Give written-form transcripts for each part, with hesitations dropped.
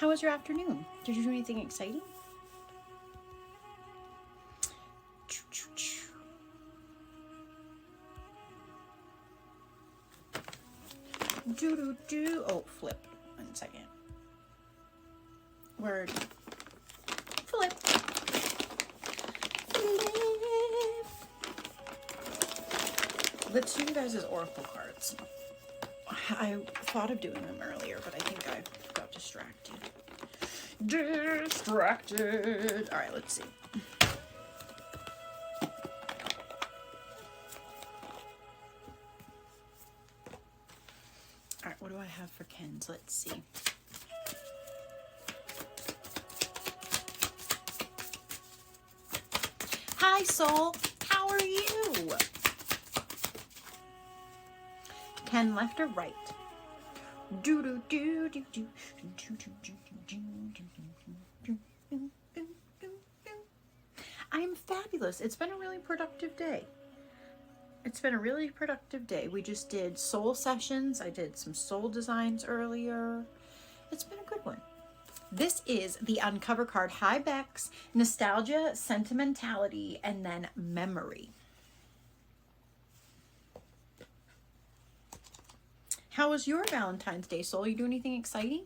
How was your afternoon? Did you do anything exciting? Oh, flip. 1 second. Word. Flip. Let's do you guys' oracle cards. I thought of doing them earlier, but I think I got distracted. All right, let's see. All right, what do I have for Ken's? Let's see. Hi, Soul. How are you? Ken, left or right? I'm fabulous. It's been a really productive day. We just did soul sessions. I did some soul designs earlier. It's been a good one. This is the Uncover card. Hi, Bex. Nostalgia, sentimentality, and then memory. How was your Valentine's Day, Soul? You do anything exciting?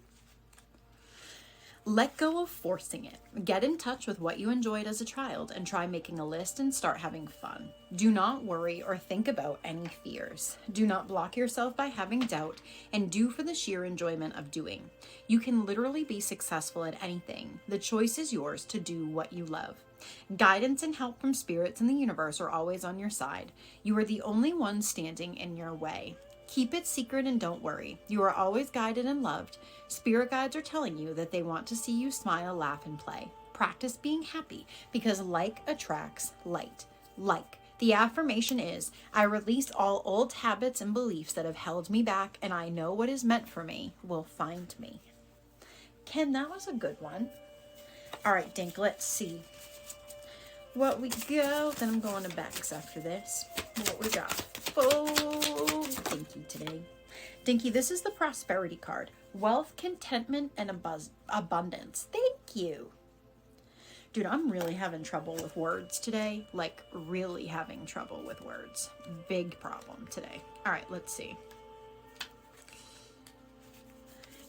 Let go of forcing it. Get in touch with what you enjoyed as a child and try making a list and start having fun. Do not worry or think about any fears. Do not block yourself by having doubt, and do for the sheer enjoyment of doing. You can literally be successful at anything. The choice is yours to do what you love. Guidance and help from spirits in the universe are always on your side. You are the only one standing in your way. Keep it secret and don't worry. You are always guided and loved. Spirit guides are telling you that they want to see you smile, laugh, and play. Practice being happy because like attracts like. The affirmation is, I release all old habits and beliefs that have held me back, and I know what is meant for me will find me. Ken, that was a good one. All right, Dink, let's see what we go. Then I'm going to Bex after this. What we got? Oh, Dinky today. Dinky, this is the prosperity card. Wealth, contentment, and abundance. Thank you. Dude, I'm really having trouble with words today. Like, really having trouble with words. Big problem today. All right, let's see.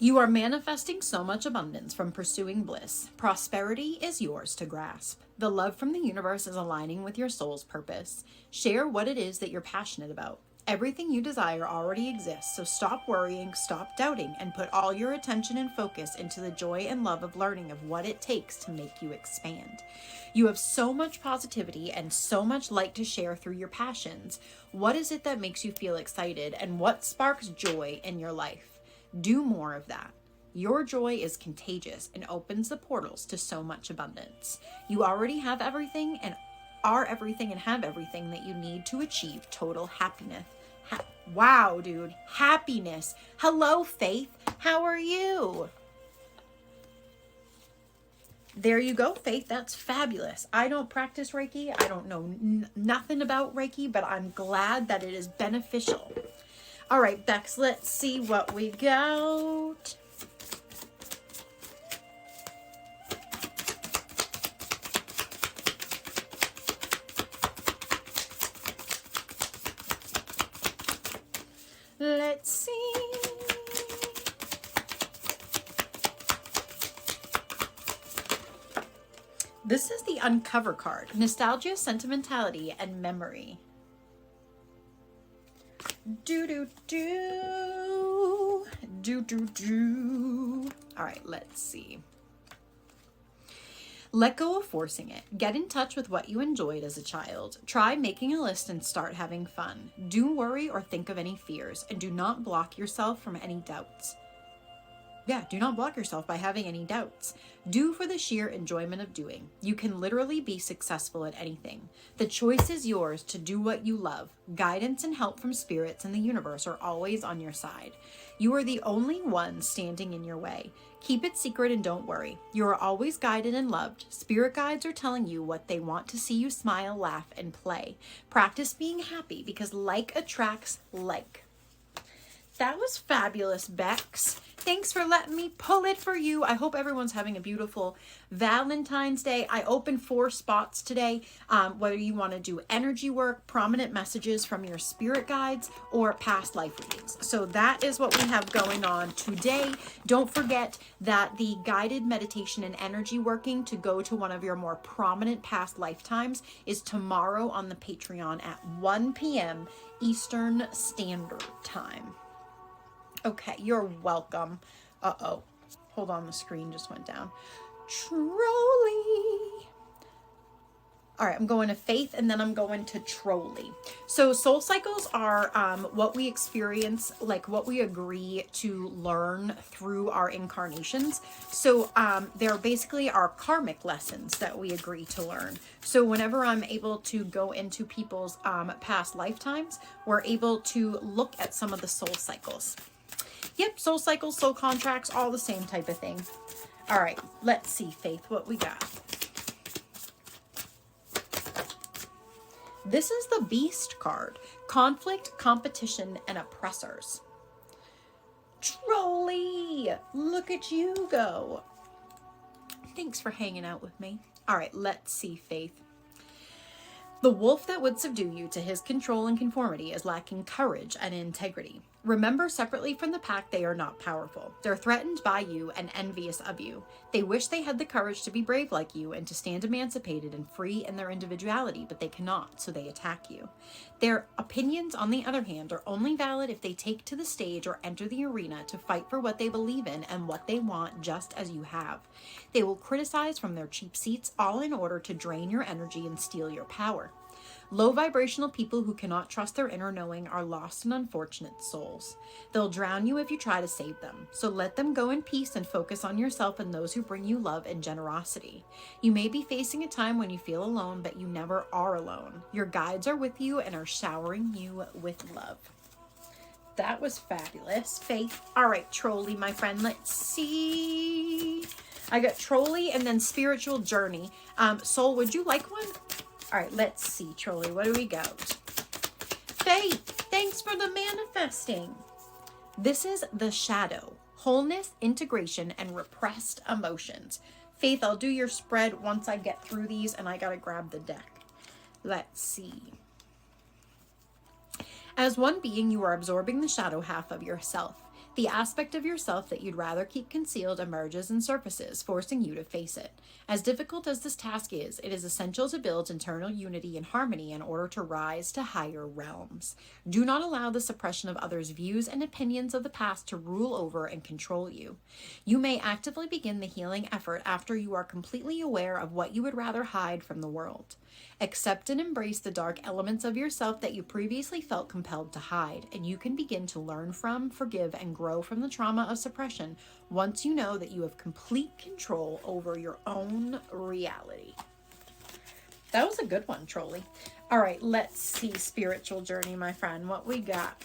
You are manifesting so much abundance from pursuing bliss. Prosperity is yours to grasp. The love from the universe is aligning with your soul's purpose. Share what it is that you're passionate about. Everything you desire already exists, so stop worrying, stop doubting, and put all your attention and focus into the joy and love of learning of what it takes to make you expand. You have so much positivity and so much light to share through your passions. What is it that makes you feel excited, and what sparks joy in your life? Do more of that. Your joy is contagious and opens the portals to so much abundance. You already have everything and are everything and have everything that you need to achieve total happiness. Wow, dude. Happiness. Hello, Faith. How are you? There you go, Faith. That's fabulous. I don't practice Reiki. I don't know nothing about Reiki, but I'm glad that it is beneficial. All right, Bex, let's see what we got. Let's see. This is the Uncover card. Nostalgia, sentimentality, and memory. All right, let's see. Let go of forcing it. Get in touch with what you enjoyed as a child. Try making a list and start having fun. Do worry or think of any fears, and do not block yourself from any doubts. Yeah, do not block yourself by having any doubts. Do for the sheer enjoyment of doing. You can literally be successful at anything. The choice is yours to do what you love. Guidance and help from spirits in the universe are always on your side. You are the only one standing in your way. Keep it secret and don't worry. You are always guided and loved. Spirit guides are telling you what they want to see you smile, laugh, and play. Practice being happy because like attracts like. That was fabulous, Bex. Thanks for letting me pull it for you. I hope everyone's having a beautiful Valentine's Day. I opened 4 spots today, whether you want to do energy work, prominent messages from your spirit guides, or past life readings. So that is what we have going on today. Don't forget that the guided meditation and energy working to go to one of your more prominent past lifetimes is tomorrow on the Patreon at 1 p.m. Eastern Standard Time. Okay, you're welcome. Uh-oh. Hold on, the screen just went down. Trolley. All right, I'm going to Faith and then I'm going to Trolley. So soul cycles are what we experience, like what we agree to learn through our incarnations. So they're basically our karmic lessons that we agree to learn. So whenever I'm able to go into people's past lifetimes, we're able to look at some of the soul cycles. Yep, soul cycles, soul contracts, all the same type of thing. All right, let's see, Faith, what we got. This is the Beast card. Conflict, competition, and oppressors. Trolley, look at you go. Thanks for hanging out with me. All right, let's see, Faith. The wolf that would subdue you to his control and conformity is lacking courage and integrity. Remember, separately from the pack, they are not powerful. They're threatened by you and envious of you. They wish they had the courage to be brave like you and to stand emancipated and free in their individuality, but they cannot, so they attack you. Their opinions, on the other hand, are only valid if they take to the stage or enter the arena to fight for what they believe in and what they want, just as you have. They will criticize from their cheap seats, all in order to drain your energy and steal your power. Low vibrational people who cannot trust their inner knowing are lost and unfortunate souls. They'll drown you if you try to save them. So let them go in peace and focus on yourself and those who bring you love and generosity. You may be facing a time when you feel alone, but you never are alone. Your guides are with you and are showering you with love. That was fabulous, Faith. All right, Trolley, my friend, let's see. I got Trolley and then Spiritual Journey. Soul, would you like one? All right, let's see, Trolley. What do we got? Faith, thanks for the manifesting. This is the Shadow. Wholeness, integration, and repressed emotions. Faith, I'll do your spread once I get through these, and I got to grab the deck. Let's see. As one being, you are absorbing the shadow half of yourself. The aspect of yourself that you'd rather keep concealed emerges and surfaces, forcing you to face it. As difficult as this task is, it is essential to build internal unity and harmony in order to rise to higher realms. Do not allow the suppression of others' views and opinions of the past to rule over and control you. You may actively begin the healing effort after you are completely aware of what you would rather hide from the world. Accept and embrace the dark elements of yourself that you previously felt compelled to hide, and you can begin to learn from, forgive, and grow from the trauma of suppression once you know that you have complete control over your own reality. That was a good one, Trolley. All right, let's see, Spiritual Journey, my friend, what we got.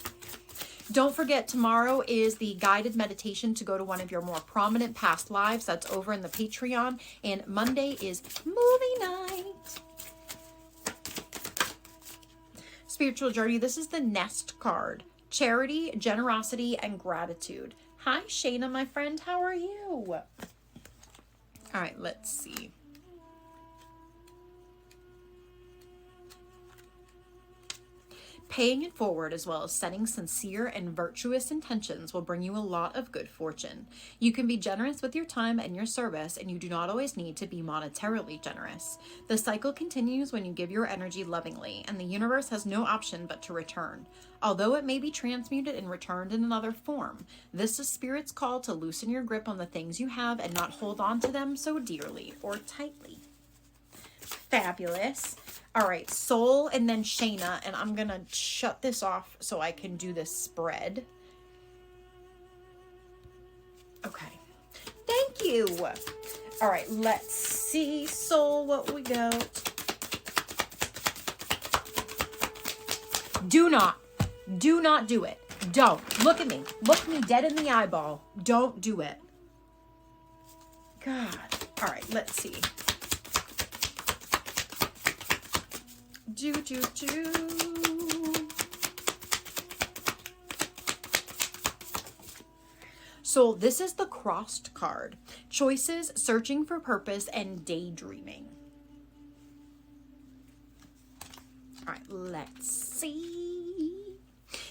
Don't forget, tomorrow is the guided meditation to go to one of your more prominent past lives. That's over in the Patreon. And Monday is movie night. Spiritual Journey, this is the Nest card. Charity, generosity, and gratitude. Hi, Shayna, my friend. How are you? All right, let's see. Paying it forward as well as setting sincere and virtuous intentions will bring you a lot of good fortune. You can be generous with your time and your service, and you do not always need to be monetarily generous. The cycle continues when you give your energy lovingly, and the universe has no option but to return. Although it may be transmuted and returned in another form, this is Spirit's call to loosen your grip on the things you have and not hold on to them so dearly or tightly. Fabulous. All right, Soul and then Shayna, and I'm going to shut this off so I can do this spread. Okay. Thank you. All right, let's see, Soul, what we got. Do not do it. Don't. Look at me. Look me dead in the eyeball. Don't do it. God. All right, let's see. So this is the crossed card. Choices, searching for purpose, and daydreaming. All right, let's see.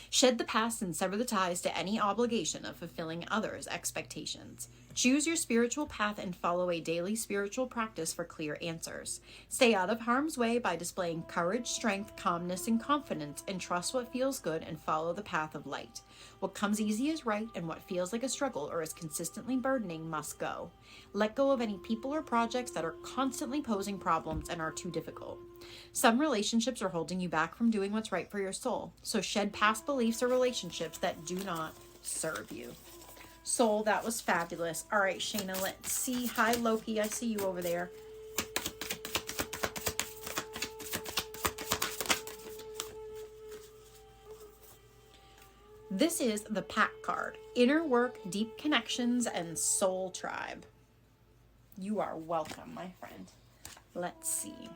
Shed the past and sever the ties to any obligation of fulfilling others' expectations. Choose your spiritual path and follow a daily spiritual practice for clear answers. Stay out of harm's way by displaying courage, strength, calmness, and confidence, and trust what feels good and follow the path of light. What comes easy is right, and what feels like a struggle or is consistently burdening must go. Let go of any people or projects that are constantly posing problems and are too difficult. Some relationships are holding you back from doing what's right for your soul, so shed past beliefs or relationships that do not serve you. Soul, that was fabulous. All right, Shayna, let's see. Hi, Loki. I see you over there. This is the Pack card. Inner work, deep connections, and soul tribe. You are welcome, my friend. Let's see.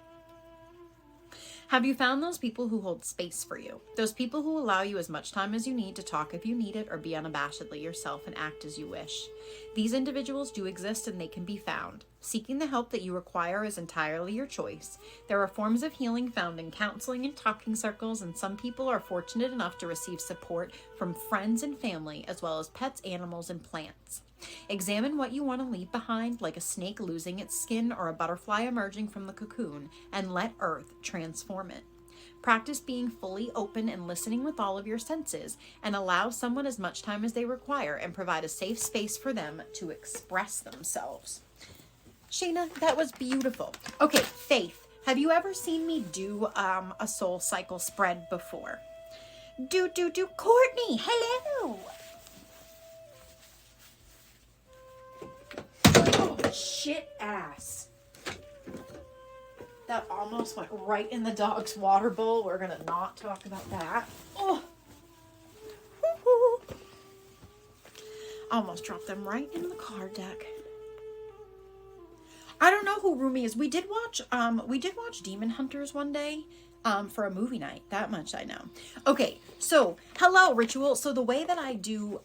Have you found those people who hold space for you? Those people who allow you as much time as you need to talk if you need it or be unabashedly yourself and act as you wish. These individuals do exist and they can be found. Seeking the help that you require is entirely your choice. There are forms of healing found in counseling and talking circles, and some people are fortunate enough to receive support from friends and family, as well as pets, animals, and plants. Examine what you want to leave behind, like a snake losing its skin or a butterfly emerging from the cocoon, and let Earth transform it. Practice being fully open and listening with all of your senses, and allow someone as much time as they require and provide a safe space for them to express themselves. Shayna, that was beautiful. Okay, Faith, have you ever seen me do a soul cycle spread before? Courtney, hello. Oh, shit ass. That almost went right in the dog's water bowl. We're gonna not talk about that. Oh. Woo-hoo. Almost dropped them right in the card deck. I don't know who Rumi is. We did watch Demon Hunters one day for a movie night. That much I know. Okay, so hello, Ritual. So the way that I do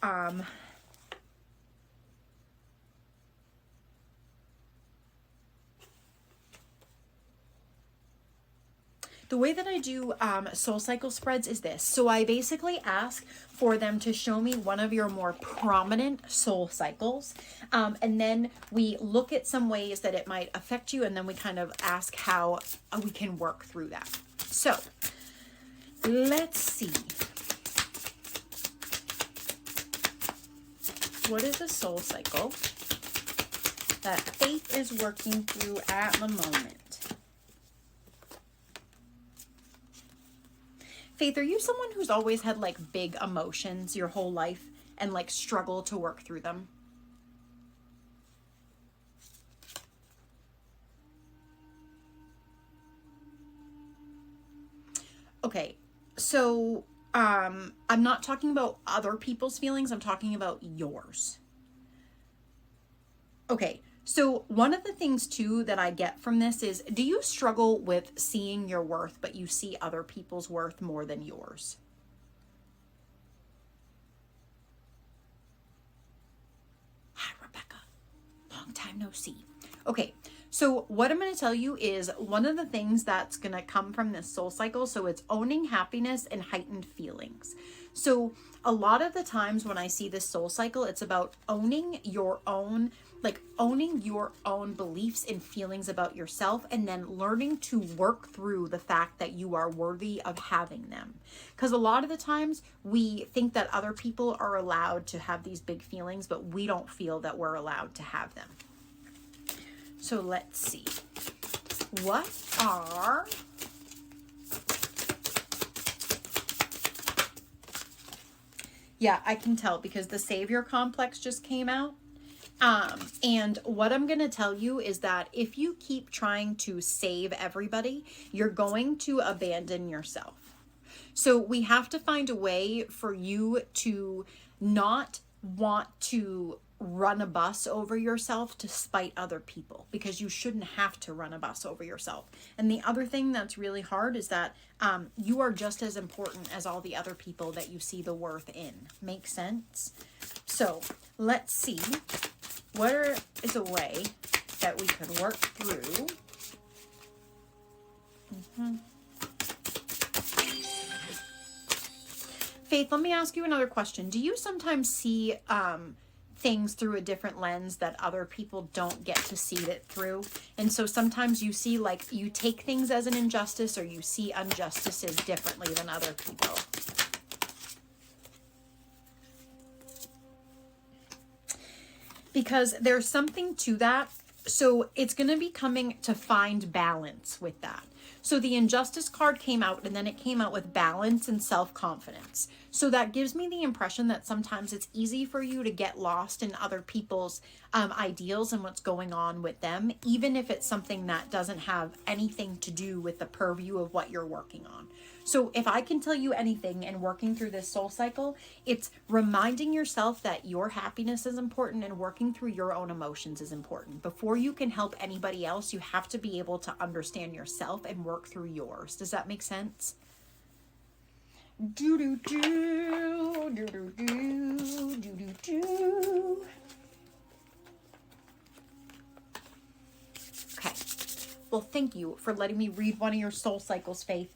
soul cycle spreads is this. So I basically ask for them to show me one of your more prominent soul cycles. And then we look at some ways that it might affect you. And then we kind of ask how we can work through that. So let's see. What is a soul cycle that Faith is working through at the moment? Faith, are you someone who's always had like big emotions your whole life and like struggle to work through them? Okay, so I'm not talking about other people's feelings, I'm talking about yours. Okay, so one of the things too that I get from this is, do you struggle with seeing your worth, but you see other people's worth more than yours? Hi, Rebecca. Long time no see. Okay, so what I'm going to tell you is one of the things that's going to come from this soul cycle. So it's owning happiness and heightened feelings. So a lot of the times when I see this soul cycle, it's about owning your own beliefs and feelings about yourself, and then learning to work through the fact that you are worthy of having them. Because a lot of the times we think that other people are allowed to have these big feelings, but we don't feel that we're allowed to have them. So let's see. What are Yeah, I can tell because the savior complex just came out. And what I'm going to tell you is that if you keep trying to save everybody, you're going to abandon yourself. So we have to find a way for you to not want to run a bus over yourself to spite other people, because you shouldn't have to run a bus over yourself. And the other thing that's really hard is that you are just as important as all the other people that you see the worth in. Make sense? So let's see. What is a way that we could work through? Faith, let me ask you another question. Do you sometimes see things through a different lens that other people don't get to see it through? And so sometimes you see, like, you take things as an injustice, or you see injustices differently than other people. Because there's something to that. So it's going to be coming to find balance with that. So the injustice card came out, and then it came out with balance and self-confidence. So that gives me the impression that sometimes it's easy for you to get lost in other people's ideals and what's going on with them, even if it's something that doesn't have anything to do with the purview of what you're working on. So if I can tell you anything in working through this soul cycle, it's reminding yourself that your happiness is important and working through your own emotions is important. Before you can help anybody else, you have to be able to understand yourself and work through yours. Does that make sense? Do do do do do do do do do. Okay. Well, thank you for letting me read one of your soul cycles, Faith.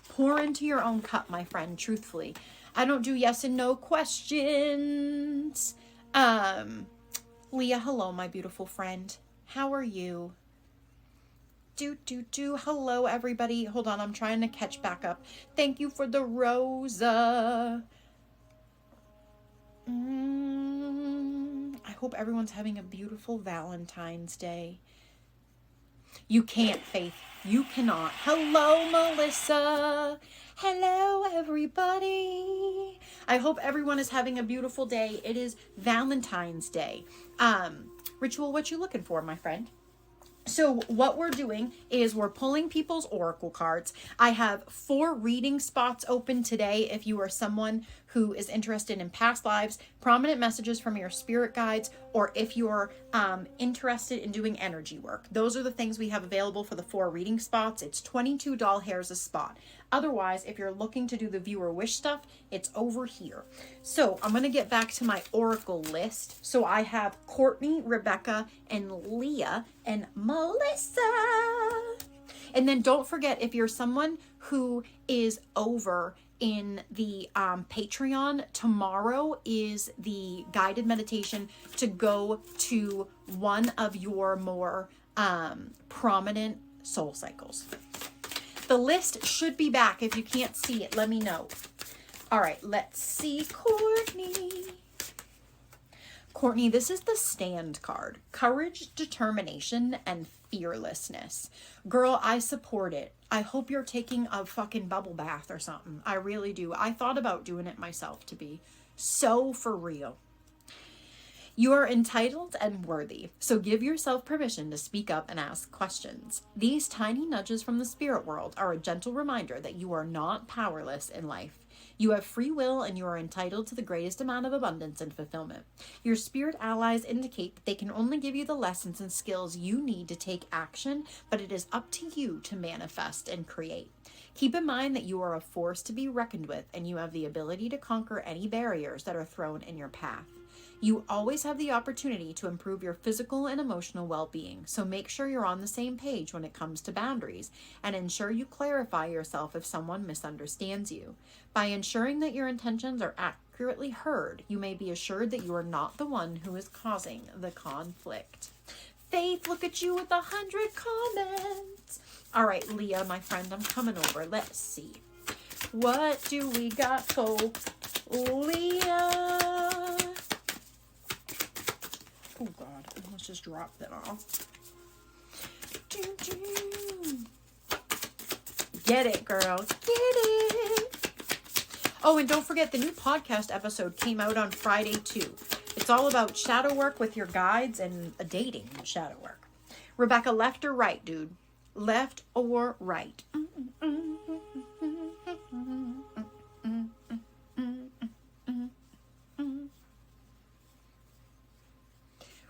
Pour into your own cup, my friend, truthfully. I don't do yes and no questions. Leah, hello, my beautiful friend. How are you? Hello, everybody. Hold on, I'm trying to catch back up. Thank you for the Rosa. I hope everyone's having a beautiful Valentine's Day. You can't, Faith. You cannot. Hello, Melissa. Hello, everybody. I hope everyone is having a beautiful day. It is Valentine's Day. Ritual, what you looking for, my friend? So what we're doing is we're pulling people's oracle cards. I have 4 reading spots open today if you are someone who is interested in past lives, prominent messages from your spirit guides, or if you're interested in doing energy work. Those are the things we have available for the 4 reading spots. It's 22 doll hairs a spot. Otherwise, if you're looking to do the viewer wish stuff, it's over here. So I'm going to get back to my oracle list. So I have Courtney, Rebecca, and Leah, and Melissa. And then don't forget, if you're someone who is over in the Patreon, tomorrow is the guided meditation to go to one of your more prominent soul cycles. The list should be back. If you can't see it, let me know. All right, let's see, Courtney. Courtney, this is the Stand card. Courage, determination, and fearlessness. Girl, I support it. I hope you're taking a fucking bubble bath or something. I really do. I thought about doing it myself, to be so for real. You are entitled and worthy, so give yourself permission to speak up and ask questions. These tiny nudges from the spirit world are a gentle reminder that you are not powerless in life. You have free will and you are entitled to the greatest amount of abundance and fulfillment. Your spirit allies indicate that they can only give you the lessons and skills you need to take action, but it is up to you to manifest and create. Keep in mind that you are a force to be reckoned with and you have the ability to conquer any barriers that are thrown in your path. You always have the opportunity to improve your physical and emotional well-being, so make sure you're on the same page when it comes to boundaries, and ensure you clarify yourself if someone misunderstands you. By ensuring that your intentions are accurately heard, you may be assured that you are not the one who is causing the conflict. Faith, look at you with 100 comments. All right, Leah, my friend, I'm coming over. Let's see. What do we got for Leah? Oh God, I almost just dropped that off. Get it, girls. Get it. Oh, and don't forget, the new podcast episode came out on Friday too. It's all about shadow work with your guides and dating shadow work. Rebecca, left or right, dude? Left or right?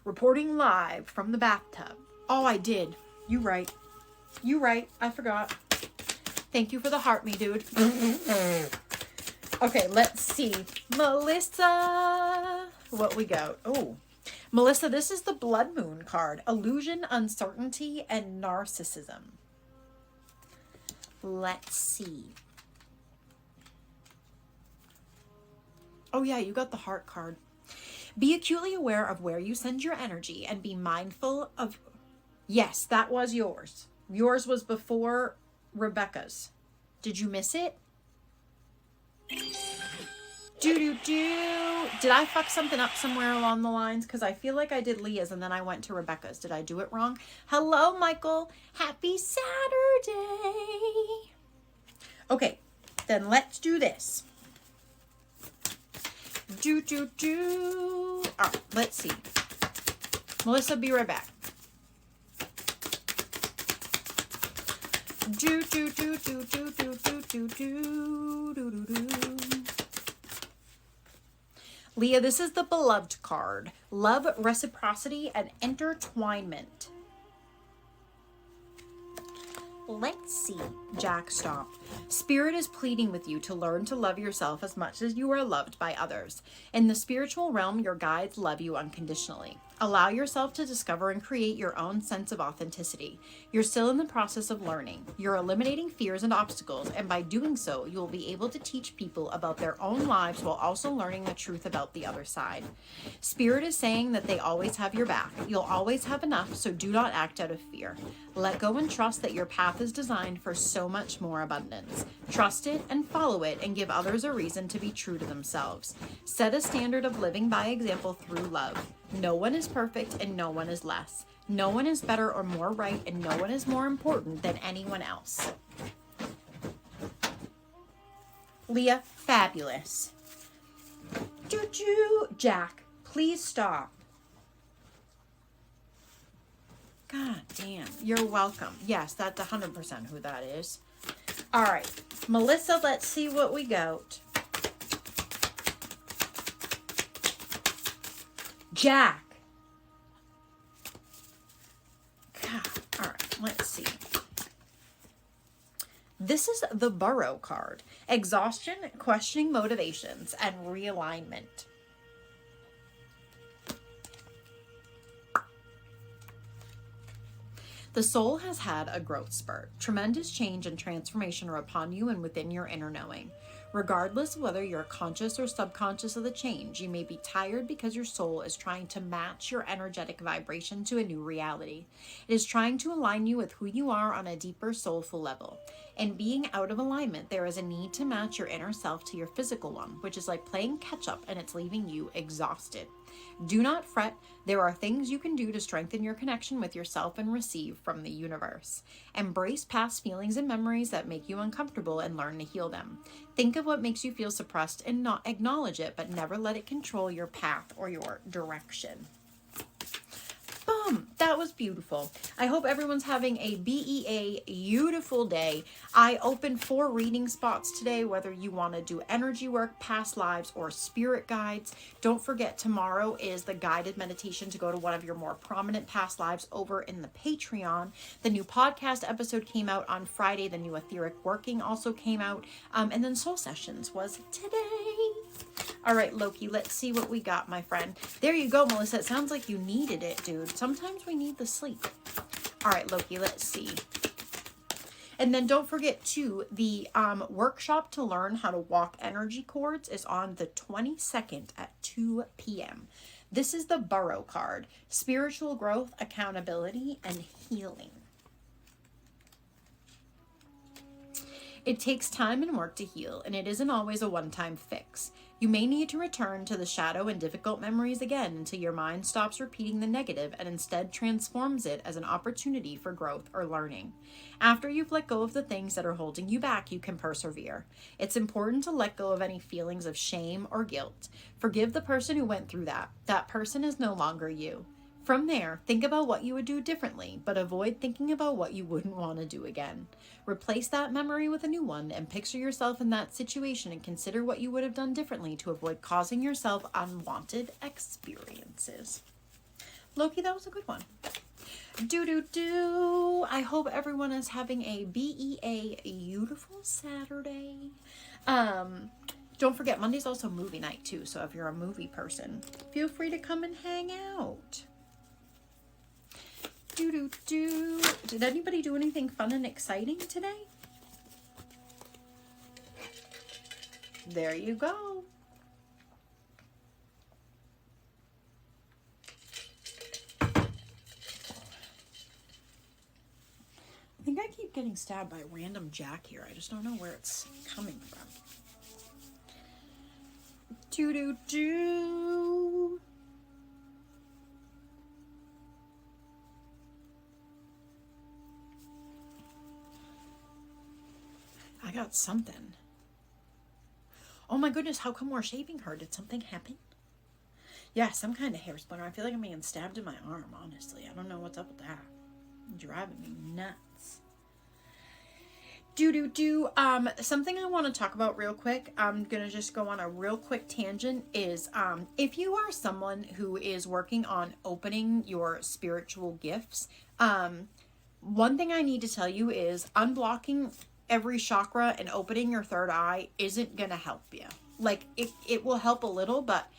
Reporting live from the bathtub. Oh, I did. You right. You right. I forgot. Thank you for the heart me, dude. Okay, let's see. Melissa. what we got. Oh, Melissa, this is the Blood Moon card. Illusion, uncertainty, and narcissism. Let's see. Oh yeah, you got the Heart card. Be acutely aware of where you send your energy and be mindful of... Yes, that was yours. Yours was before Rebecca's. Did you miss it? Did I fuck something up somewhere along the lines? Because I feel like I did Leah's and then I went to Rebecca's. Did I do it wrong? Hello, Michael. Happy Saturday. Okay, then let's do this. All right, let's see. Melissa, be right back. Leah, this is the Beloved card. Love, reciprocity, and intertwinement. Let's see. Jack, stop. Spirit is pleading with you to learn to love yourself as much as you are loved by others. In the spiritual realm, your guides love you unconditionally. Allow yourself to discover and create your own sense of authenticity. You're still in the process of learning. You're eliminating fears and obstacles, and by doing so, you'll be able to teach people about their own lives while also learning the truth about the other side. Spirit is saying that they always have your back. You'll always have enough, so do not act out of fear. Let go and trust that your path is designed for so much more abundance. Trust it and follow it and give others a reason to be true to themselves. Set a standard of living by example through love. No one is perfect and no one is less. No one is better or more right and no one is more important than anyone else. Leah, fabulous. Jack, please stop. God damn, you're welcome. Yes, that's 100% who that is. All right, Melissa, let's see what we got. Jack. God, all right, let's see. This is the Burrow card. Exhaustion, questioning motivations, and realignment. The soul has had a growth spurt. Tremendous change and transformation are upon you and within your inner knowing. Regardless of whether you're conscious or subconscious of the change, you may be tired because your soul is trying to match your energetic vibration to a new reality. It is trying to align you with who you are on a deeper soulful level. In being out of alignment, there is a need to match your inner self to your physical one, which is like playing catch up and it's leaving you exhausted. Do not fret. There are things you can do to strengthen your connection with yourself and receive from the universe. Embrace past feelings and memories that make you uncomfortable and learn to heal them. Think of what makes you feel suppressed and not acknowledge it, but never let it control your path or your direction. Boom! That was beautiful. I hope everyone's having a BEA beautiful day. I opened 4 reading spots today, whether you want to do energy work, past lives, or spirit guides. Don't forget, tomorrow is the guided meditation to go to one of your more prominent past lives over in the Patreon. The new podcast episode came out on Friday. The new etheric working also came out. And then soul sessions was today. All right, Loki, let's see what we got, my friend. There you go, Melissa. It sounds like you needed it, dude. Sometimes we need the sleep. All right, Loki, let's see. And then don't forget, too, the workshop to learn how to walk energy cords is on the 22nd at 2 p.m. This is the Burrow card. Spiritual growth, accountability, and healing. It takes time and work to heal, and it isn't always a one-time fix. You may need to return to the shadow and difficult memories again until your mind stops repeating the negative and instead transforms it as an opportunity for growth or learning. After you've let go of the things that are holding you back, you can persevere. It's important to let go of any feelings of shame or guilt. Forgive the person who went through that. That person is no longer you. From there, think about what you would do differently, but avoid thinking about what you wouldn't want to do again. Replace that memory with a new one and picture yourself in that situation and consider what you would have done differently to avoid causing yourself unwanted experiences. Loki, that was a good one. I hope everyone is having a BEA beautiful Saturday. Don't forget, Monday's also movie night too. So if you're a movie person, feel free to come and hang out. Did anybody do anything fun and exciting today? There you go. I think I keep getting stabbed by a random jack here. I just don't know where it's coming from. I got something. Oh my goodness, how come we're shaving her? Did something happen? Yeah, some kind of hair splinter. I feel like I'm being stabbed in my arm, honestly. I don't know what's up with that. Driving me nuts. Something I want to talk about real quick, I'm gonna just go on a real quick tangent, is if you are someone who is working on opening your spiritual gifts, one thing I need to tell you is unblocking every chakra and opening your third eye isn't gonna help you. Like, it will help a little, but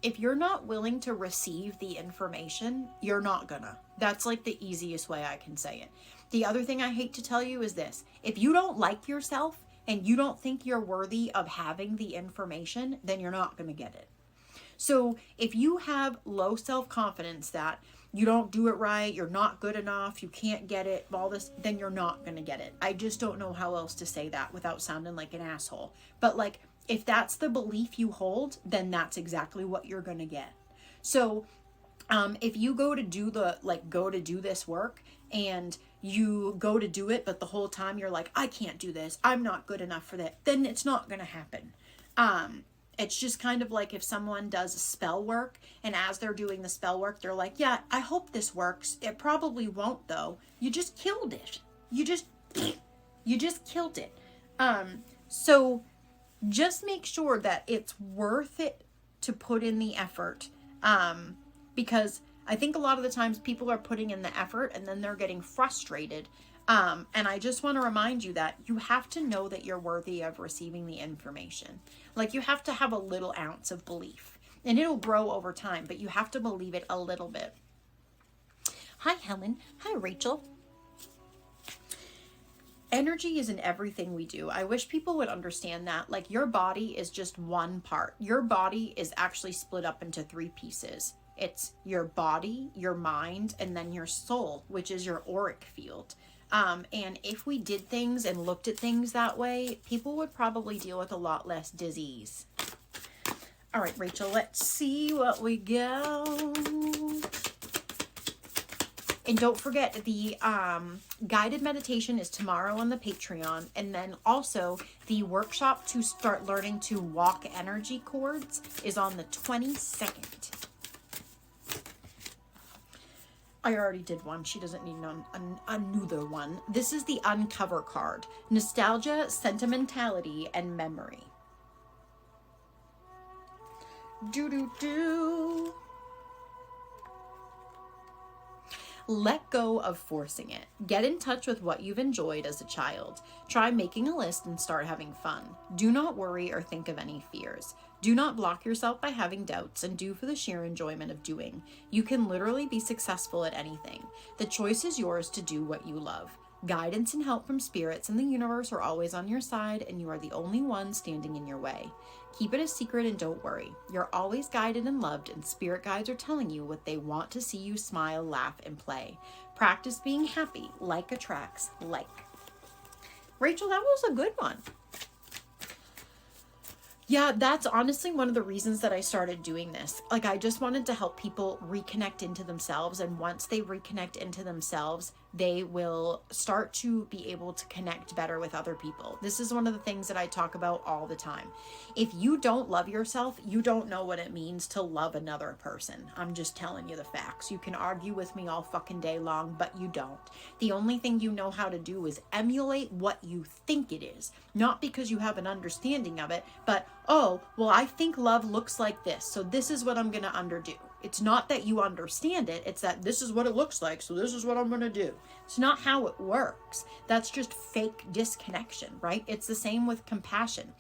if you're not willing to receive the information, you're not gonna. That's like the easiest way I can say it. The other thing I hate to tell you is this: if you don't like yourself and you don't think you're worthy of having the information, then you're not going to get it. So if you have low self-confidence that you don't do it right, you're not good enough, you can't get it, all this, then you're not going to get it. I just don't know how else to say that without sounding like an asshole. But like, if that's the belief you hold, then that's exactly what you're going to get. So if you go to do this work and you go to do it, but the whole time you're like, I can't do this, I'm not good enough for that, then it's not going to happen. It's just kind of like if someone does spell work and as they're doing the spell work, they're like, yeah, I hope this works. It probably won't though. You just killed it. You just killed it. So just make sure that it's worth it to put in the effort. Because I think a lot of the times people are putting in the effort and then they're getting frustrated. And I just want to remind you that you have to know that you're worthy of receiving the information. Like, you have to have a little ounce of belief, and it'll grow over time, but you have to believe it a little bit. Hi, Helen. Hi, Rachel. Energy is in everything we do. I wish people would understand that. Like, your body is just one part. Your body is actually split up into 3 pieces. It's your body, your mind, and then your soul, which is your auric field. And if we did things and looked at things that way, people would probably deal with a lot less disease. All right, Rachel, let's see what we go. And don't forget, the guided meditation is tomorrow on the Patreon. And then also the workshop to start learning to walk energy cords is on the 22nd. I already did one. She doesn't need another one. This is the Uncover card. Nostalgia, sentimentality, and memory. Let go of forcing it. Get in touch with what you've enjoyed as a child. Try making a list and start having fun. Do not worry or think of any fears. Do not block yourself by having doubts, and do for the sheer enjoyment of doing. You can literally be successful at anything. The choice is yours to do what you love. Guidance and help from spirits and the universe are always on your side, and you are the only one standing in your way. Keep it a secret and don't worry. You're always guided and loved, and spirit guides are telling you what they want to see you smile, laugh, and play. Practice being happy. Like attracts like. Rachel, that was a good one. Yeah, that's honestly one of the reasons that I started doing this. Like, I just wanted to help people reconnect into themselves. And once they reconnect into themselves, they will start to be able to connect better with other people. This is one of the things that I talk about all the time. If you don't love yourself, you don't know what it means to love another person. I'm just telling you the facts. You can argue with me all fucking day long, but you don't. The only thing you know how to do is emulate what you think it is. Not because you have an understanding of it, but, oh, well, I think love looks like this, so this is what I'm going to underdo. It's not that you understand it, it's that this is what it looks like, so this is what I'm going to do. It's not how it works. That's just fake disconnection, right? It's the same with compassion.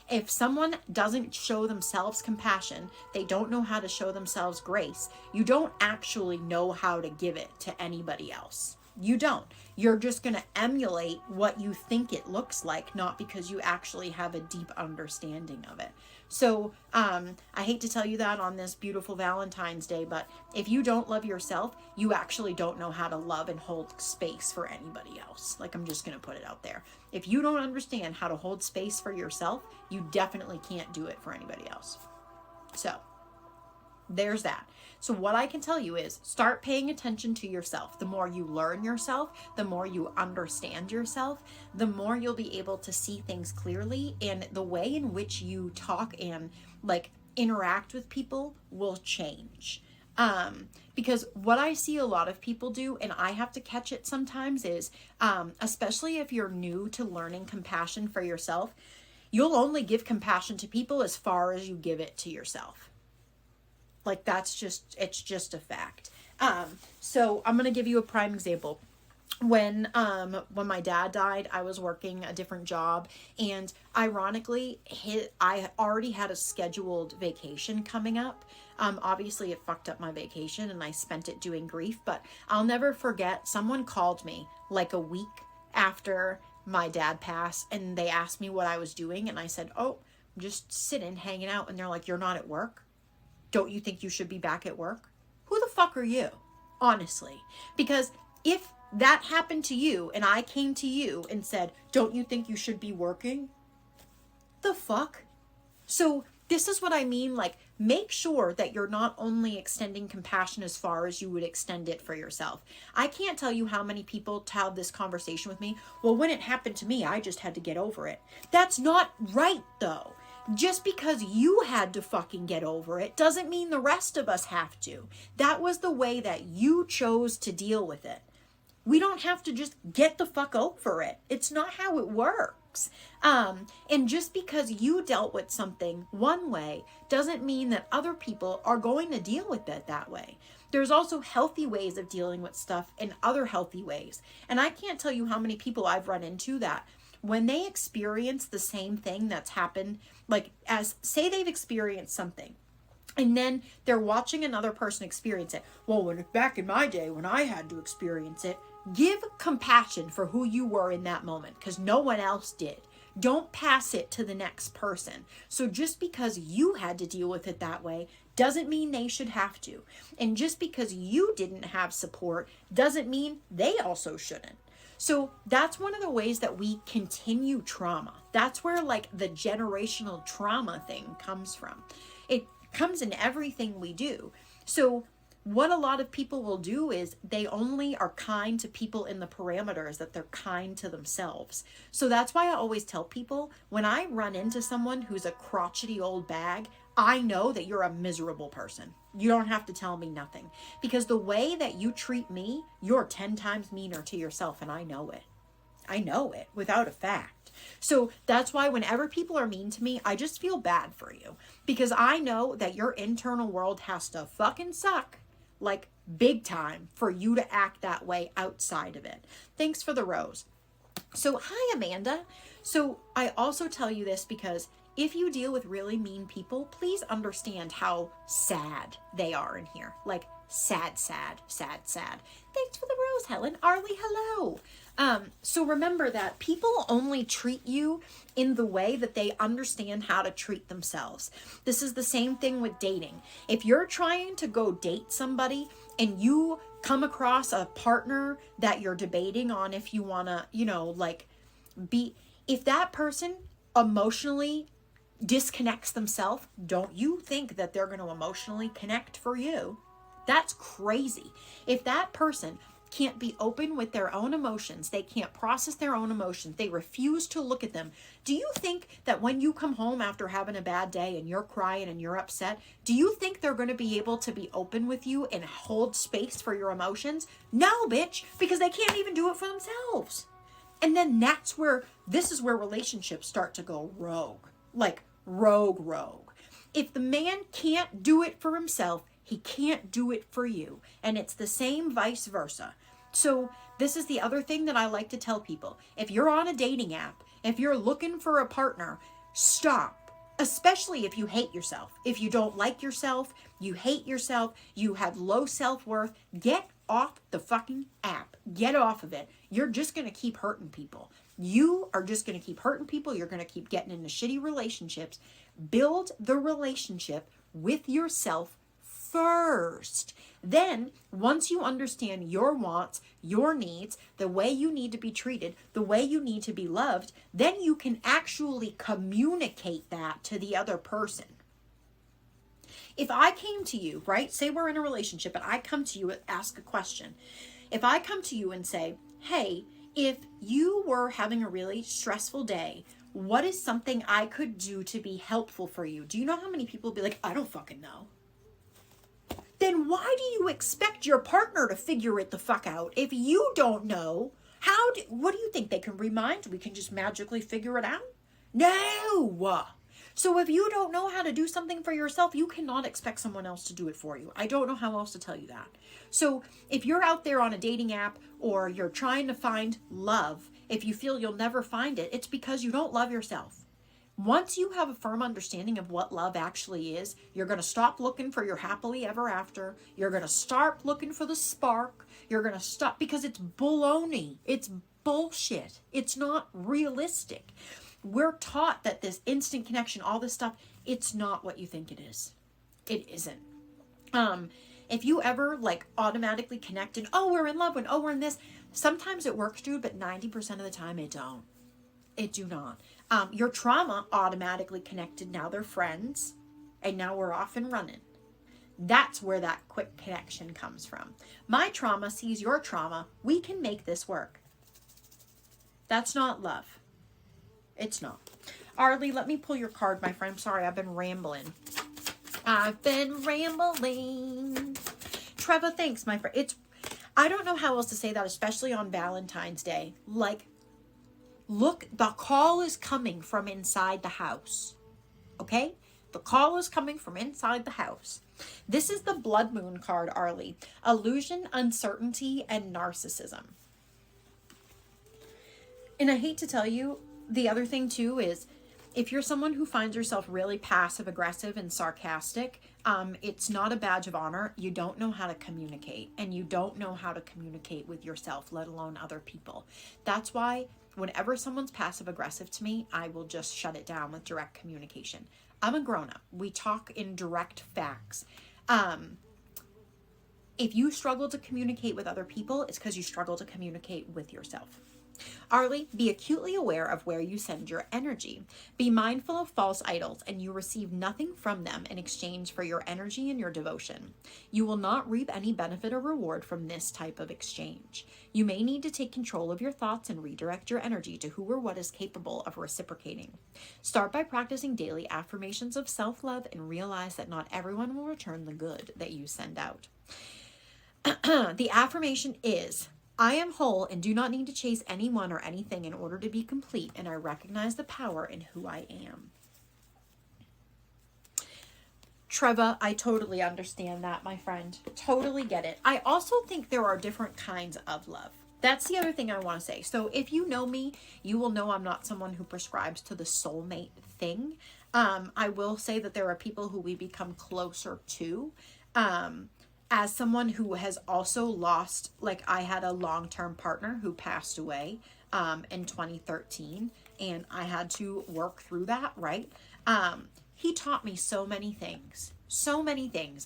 If someone doesn't show themselves compassion, they don't know how to show themselves grace, you don't actually know how to give it to anybody else. You don't. You're just going to emulate what you think it looks like, not because you actually have a deep understanding of it. So I hate to tell you that on this beautiful Valentine's Day, but if you don't love yourself, you actually don't know how to love and hold space for anybody else. Like, I'm just going to put it out there. If you don't understand how to hold space for yourself, you definitely can't do it for anybody else. So there's that. So what I can tell you is start paying attention to yourself. The more you learn yourself, the more you understand yourself, the more you'll be able to see things clearly, and the way in which you talk and like interact with people will change. Because what I see a lot of people do, and I have to catch it sometimes, is especially if you're new to learning compassion for yourself, you'll only give compassion to people as far as you give it to yourself. Like, it's just a fact. So I'm going to give you a prime example. When my dad died, I was working a different job, and ironically, I already had a scheduled vacation coming up. Obviously it fucked up my vacation and I spent it doing grief, but I'll never forget, someone called me like a week after my dad passed, and they asked me what I was doing, and I said, "Oh, I'm just sitting, hanging out." And they're like, "You're not at work? Don't you think you should be back at work?" Who the fuck are you? Honestly. Because if that happened to you and I came to you and said, "Don't you think you should be working?" The fuck? So this is what I mean. Like, make sure that you're not only extending compassion as far as you would extend it for yourself. I can't tell you how many people have this conversation with me. "Well, when it happened to me, I just had to get over it." That's not right, though. Just because you had to fucking get over it doesn't mean the rest of us have to. That was the way that you chose to deal with it. We don't have to just get the fuck over it. It's not how it works. And just because you dealt with something one way doesn't mean that other people are going to deal with it that way. There's also healthy ways of dealing with stuff and other healthy ways. And I can't tell you how many people I've run into that when they experience the same thing that's happened, like, as say they've experienced something and then they're watching another person experience it. "Well, when back in my day when I had to experience it," give compassion for who you were in that moment, because no one else did. Don't pass it to the next person. So just because you had to deal with it that way doesn't mean they should have to. And just because you didn't have support doesn't mean they also shouldn't. So that's one of the ways that we continue trauma. That's where like the generational trauma thing comes from. It comes in everything we do. So what a lot of people will do is they only are kind to people in the parameters that they're kind to themselves. So that's why I always tell people, when I run into someone who's a crotchety old bag, I know that you're a miserable person. You don't have to tell me nothing, because the way that you treat me, you're 10 times meaner to yourself, and I know it. I know it without a fact. So that's why whenever people are mean to me, I just feel bad for you, because I know that your internal world has to fucking suck like big time for you to act that way outside of it. Thanks for the rose. So hi, Amanda. So I also tell you this because if you deal with really mean people, please understand how sad they are in here. Like sad, sad, sad, sad. Thanks for the rose, Helen. Arlie, hello. So remember that people only treat you in the way that they understand how to treat themselves. This is the same thing with dating. If you're trying to go date somebody and you come across a partner that you're debating on if you want to, if that person emotionally disconnects themselves, don't you think that they're going to emotionally connect for you? That's crazy. If that person can't be open with their own emotions, they can't process their own emotions, they refuse to look at them, do you think that when you come home after having a bad day and you're crying and you're upset, do you think they're going to be able to be open with you and hold space for your emotions? No, bitch, because they can't even do it for themselves. And then this is where relationships start to go rogue. Like rogue. If the man can't do it for himself, he can't do it for you. And it's the same vice versa. So this is the other thing that I like to tell people. If you're on a dating app, if you're looking for a partner, Stop. Especially if you hate yourself. If you don't like yourself, you hate yourself, you have low self-worth, get off the fucking app. Get off of it. You're just going to keep hurting people. You are just going to keep hurting people. You're going to keep getting into shitty relationships. Build the relationship with yourself first. Then, once you understand your wants, your needs, the way you need to be treated, the way you need to be loved, then you can actually communicate that to the other person. If I came to you, right? Say we're in a relationship and I come to you and ask a question. If I come to you and say, hey, if you were having a really stressful day, what is something I could do to be helpful for you? Do you know how many people be like, I don't fucking know? Then why do you expect your partner to figure it the fuck out? If you don't know, what do you think? They can remind? We can just magically figure it out? No! So if you don't know how to do something for yourself, you cannot expect someone else to do it for you. I don't know how else to tell you that. So if you're out there on a dating app or you're trying to find love, if you feel you'll never find it, it's because you don't love yourself. Once you have a firm understanding of what love actually is, you're going to stop looking for your happily ever after. You're going to start looking for the spark. You're going to stop, because it's baloney. It's bullshit. It's not realistic. We're taught that this instant connection, all this stuff, it's not what you think it is. It isn't. If you ever like automatically connect and, oh, we're in love, and oh, we're in this, sometimes it works, dude, but 90% of the time it don't. It do not. Your trauma automatically connected. Now they're friends, and now we're off and running. That's where that quick connection comes from. My trauma sees your trauma. We can make this work. That's not love. It's not. Arlie, let me pull your card, my friend. Sorry, I've been rambling. Trevor, thanks, my friend. I don't know how else to say that, especially on Valentine's Day. Like, look, the call is coming from inside the house. Okay? The call is coming from inside the house. This is the Blood Moon card, Arlie. Illusion, uncertainty, and narcissism. And I hate to tell you, the other thing too is, if you're someone who finds yourself really passive aggressive and sarcastic, it's not a badge of honor. You don't know how to communicate, and you don't know how to communicate with yourself, let alone other people. That's why whenever someone's passive aggressive to me, I will just shut it down with direct communication. I'm a grown-up. We talk in direct facts. If you struggle to communicate with other people, it's because you struggle to communicate with yourself. Arlie, be acutely aware of where you send your energy. Be mindful of false idols, and you receive nothing from them in exchange for your energy and your devotion. You will not reap any benefit or reward from this type of exchange. You may need to take control of your thoughts and redirect your energy to who or what is capable of reciprocating. Start by practicing daily affirmations of self-love and realize that not everyone will return the good that you send out. The affirmation is, I am whole and do not need to chase anyone or anything in order to be complete, and I recognize the power in who I am. Trevor, I totally understand that, my friend. Totally get it. I also think there are different kinds of love. That's the other thing I want to say. So if you know me, you will know I'm not someone who prescribes to the soulmate thing. I will say that there are people who we become closer to. As someone who has also lost, like I had a long-term partner who passed away in 2013, and I had to work through that, right? He taught me so many things.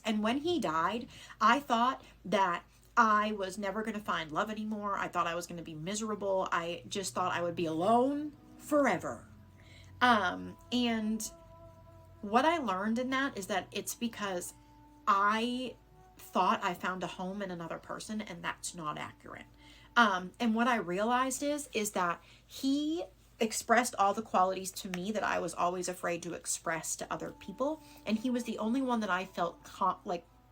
And when he died, I thought that I was never going to find love anymore. I thought I was going to be miserable. I just thought I would be alone forever. And what I learned in that is that it's because I thought I found a home in another person, and that's not accurate. And what I realized is that he expressed all the qualities to me that I was always afraid to express to other people, and he was the only one that I felt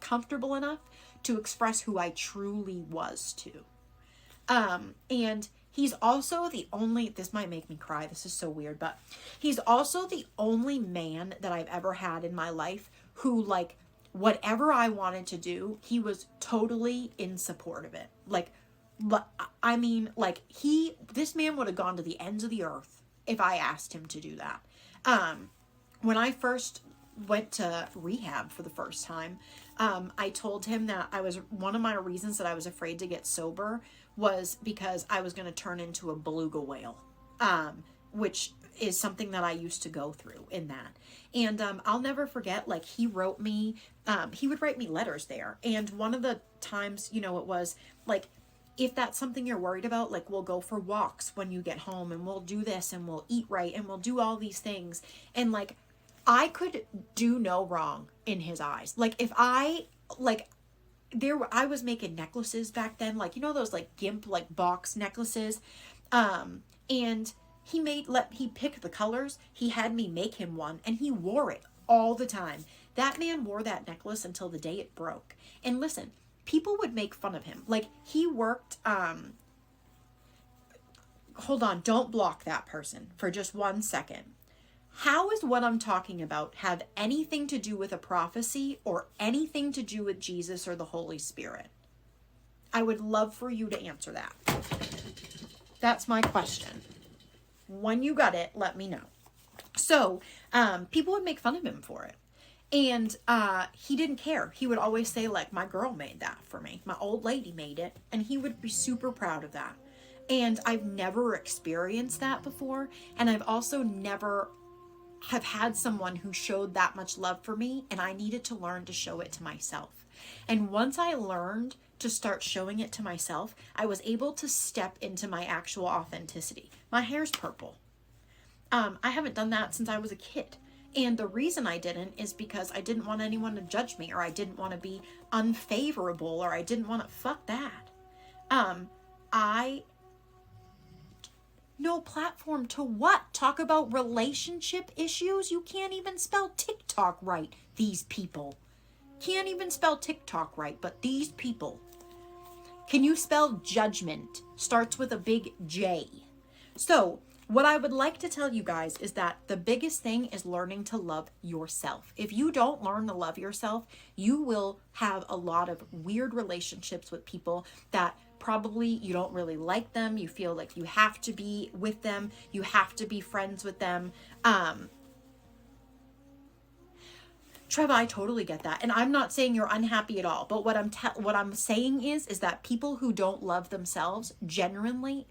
comfortable enough to express who I truly was to. And he's also the only, this might make me cry, this is so weird, but he's also the only man that I've ever had in my life who, like, whatever I wanted to do, he was totally in support of it. I mean, this man would have gone to the ends of the earth if I asked him to do that. When I first went to rehab for the first time, I told him that one of my reasons that I was afraid to get sober was because I was going to turn into a beluga whale, which is something that I used to go through in that. And I'll never forget, like, he would write me letters there. And one of the times, it was like, if that's something you're worried about, like, we'll go for walks when you get home, and we'll do this, and we'll eat right, and we'll do all these things. And like, I could do no wrong in his eyes. Like, if I was making necklaces back then, like, those like gimp, like box necklaces. And he picked the colors. He had me make him one, and he wore it all the time. That man wore that necklace until the day it broke. And listen, people would make fun of him. Like, he worked, hold on, don't block that person for just 1 second. How is what I'm talking about have anything to do with a prophecy or anything to do with Jesus or the Holy Spirit? I would love for you to answer that. That's my question. When you got it, let me know. So, people would make fun of him for it. And he didn't care. He would always say, like, my girl made that for me. My old lady made it. And he would be super proud of that. And I've never experienced that before. And I've also never have had someone who showed that much love for me. And I needed to learn to show it to myself. And once I learned to start showing it to myself, I was able to step into my actual authenticity. My hair's purple. I haven't done that since I was a kid. And the reason I didn't is because I didn't want anyone to judge me, or I didn't want to be unfavorable, or I didn't want to fuck that. No platform to what? Talk about relationship issues? You can't even spell TikTok right. These people can't even spell TikTok right, but these people. Can you spell judgment? Starts with a big J. So, what I would like to tell you guys is that the biggest thing is learning to love yourself. If you don't learn to love yourself, you will have a lot of weird relationships with people that probably you don't really like them. You feel like you have to be with them. You have to be friends with them. Treva, I totally get that. And I'm not saying you're unhappy at all. But what I'm saying is that people who don't love themselves genuinely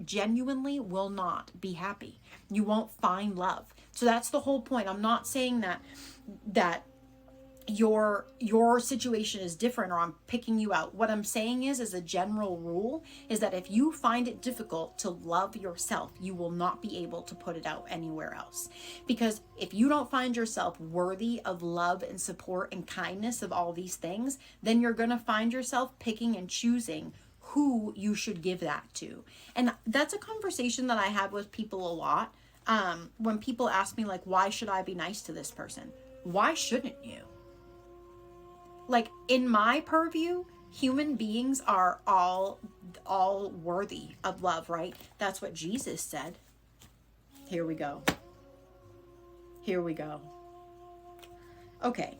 will not be happy. You won't find love. So that's the whole point. I'm not saying that your situation is different or I'm picking you out. What I'm saying is, as a general rule, is that if you find it difficult to love yourself, you will not be able to put it out anywhere else. Because if you don't find yourself worthy of love and support and kindness of all these things, then you're going to find yourself picking and choosing who you should give that to. And that's a conversation that I have with people a lot. When people ask me, like, why should I be nice to this person? Why shouldn't you? Like, in my purview, human beings are all worthy of love, right? That's what Jesus said. Here we go. Okay,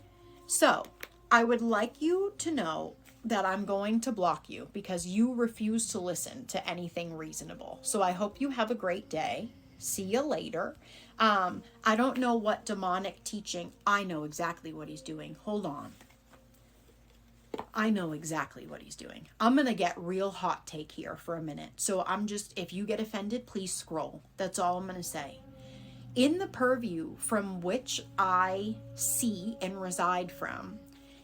so I would like you to know that I'm going to block you because you refuse to listen to anything reasonable. So I hope you have a great day. See you later. I don't know what demonic teaching. I know exactly what he's doing. Hold on. I know exactly what he's doing. I'm going to get real hot take here for a minute. So if you get offended, please scroll. That's all I'm going to say. In the purview from which I see and reside from,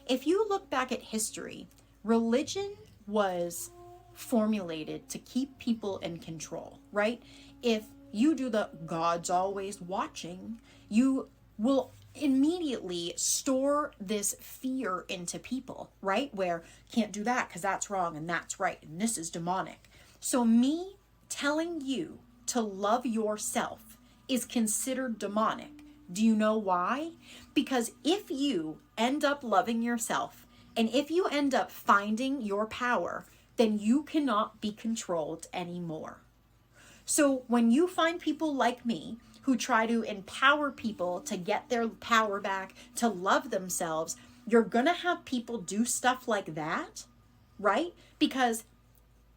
if you look back at history, religion was formulated to keep people in control, right? If you do the God's always watching, you will immediately store this fear into people, right? Where can't do that because that's wrong and that's right and this is demonic. So me telling you to love yourself is considered demonic. Do you know why? Because if you end up loving yourself and if you end up finding your power, then you cannot be controlled anymore. So when you find people like me who try to empower people to get their power back, to love themselves, you're going to have people do stuff like that, right? Because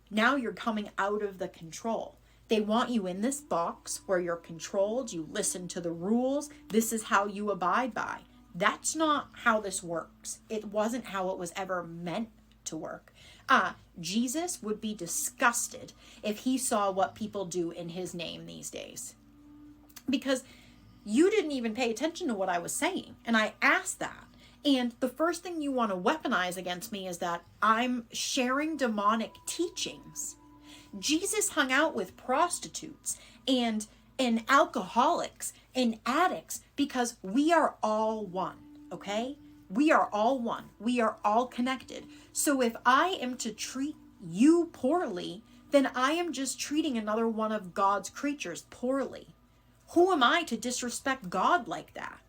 now you're coming out of the control. They want you in this box where you're controlled, you listen to the rules, this is how you abide by. That's not how this works. It wasn't how it was ever meant to work. Jesus would be disgusted if he saw what people do in his name these days. Because you didn't even pay attention to what I was saying. And I asked that. And the first thing you want to weaponize against me is that I'm sharing demonic teachings. Jesus hung out with prostitutes and alcoholics and addicts because we are all one, okay? We are all one. We are all connected. So if I am to treat you poorly, then I am just treating another one of God's creatures poorly. Who am I to disrespect God like that?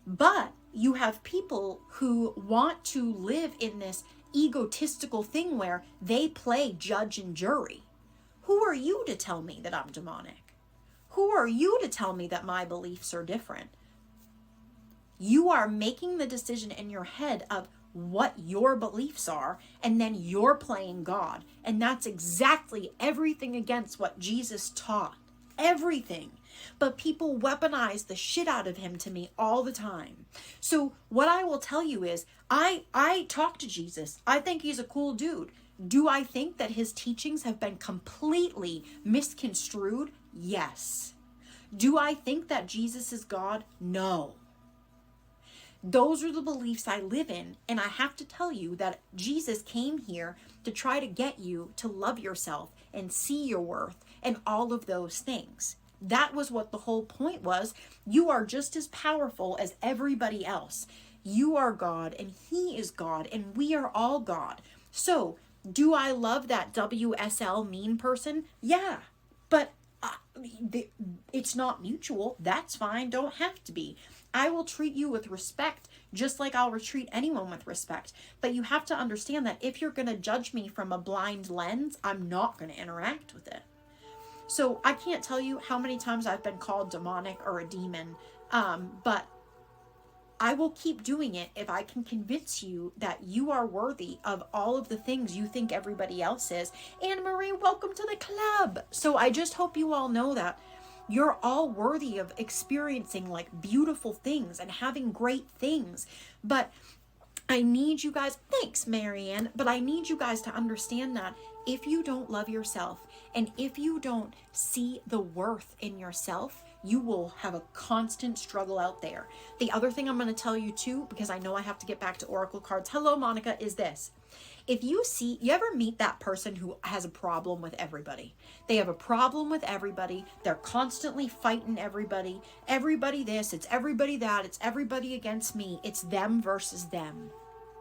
But you have people who want to live in this egotistical thing where they play judge and jury. Who are you to tell me that I'm demonic? Who are you to tell me that my beliefs are different? You are making the decision in your head of what your beliefs are, and then you're playing God. And that's exactly everything against what Jesus taught. Everything. But people weaponize the shit out of him to me all the time. So what I will tell you is, I talk to Jesus. I think he's a cool dude. Do I think that his teachings have been completely misconstrued? Yes. Do I think that Jesus is God? No. Those are the beliefs I live in, and I have to tell you that Jesus came here to try to get you to love yourself and see your worth and all of those things. That was what the whole point was. You are just as powerful as everybody else. You are God, and he is God, and we are all God. So, do I love that WSL mean person? Yeah, but it's not mutual. That's fine. Don't have to be. I will treat you with respect, just like I'll treat anyone with respect. But you have to understand that if you're going to judge me from a blind lens, I'm not going to interact with it. So I can't tell you how many times I've been called demonic or a demon, but I will keep doing it if I can convince you that you are worthy of all of the things you think everybody else is. Anne Marie, welcome to the club. So I just hope you all know that you're all worthy of experiencing like beautiful things and having great things. But I need you guys, thanks Marianne, but I need you guys to understand that if you don't love yourself and if you don't see the worth in yourself, you will have a constant struggle out there. The other thing I'm going to tell you too, because I know I have to get back to Oracle cards. Hello, Monica, is this. If you ever meet that person who has a problem with everybody? They have a problem with everybody. They're constantly fighting everybody. Everybody this, it's everybody that, it's everybody against me. It's them versus them.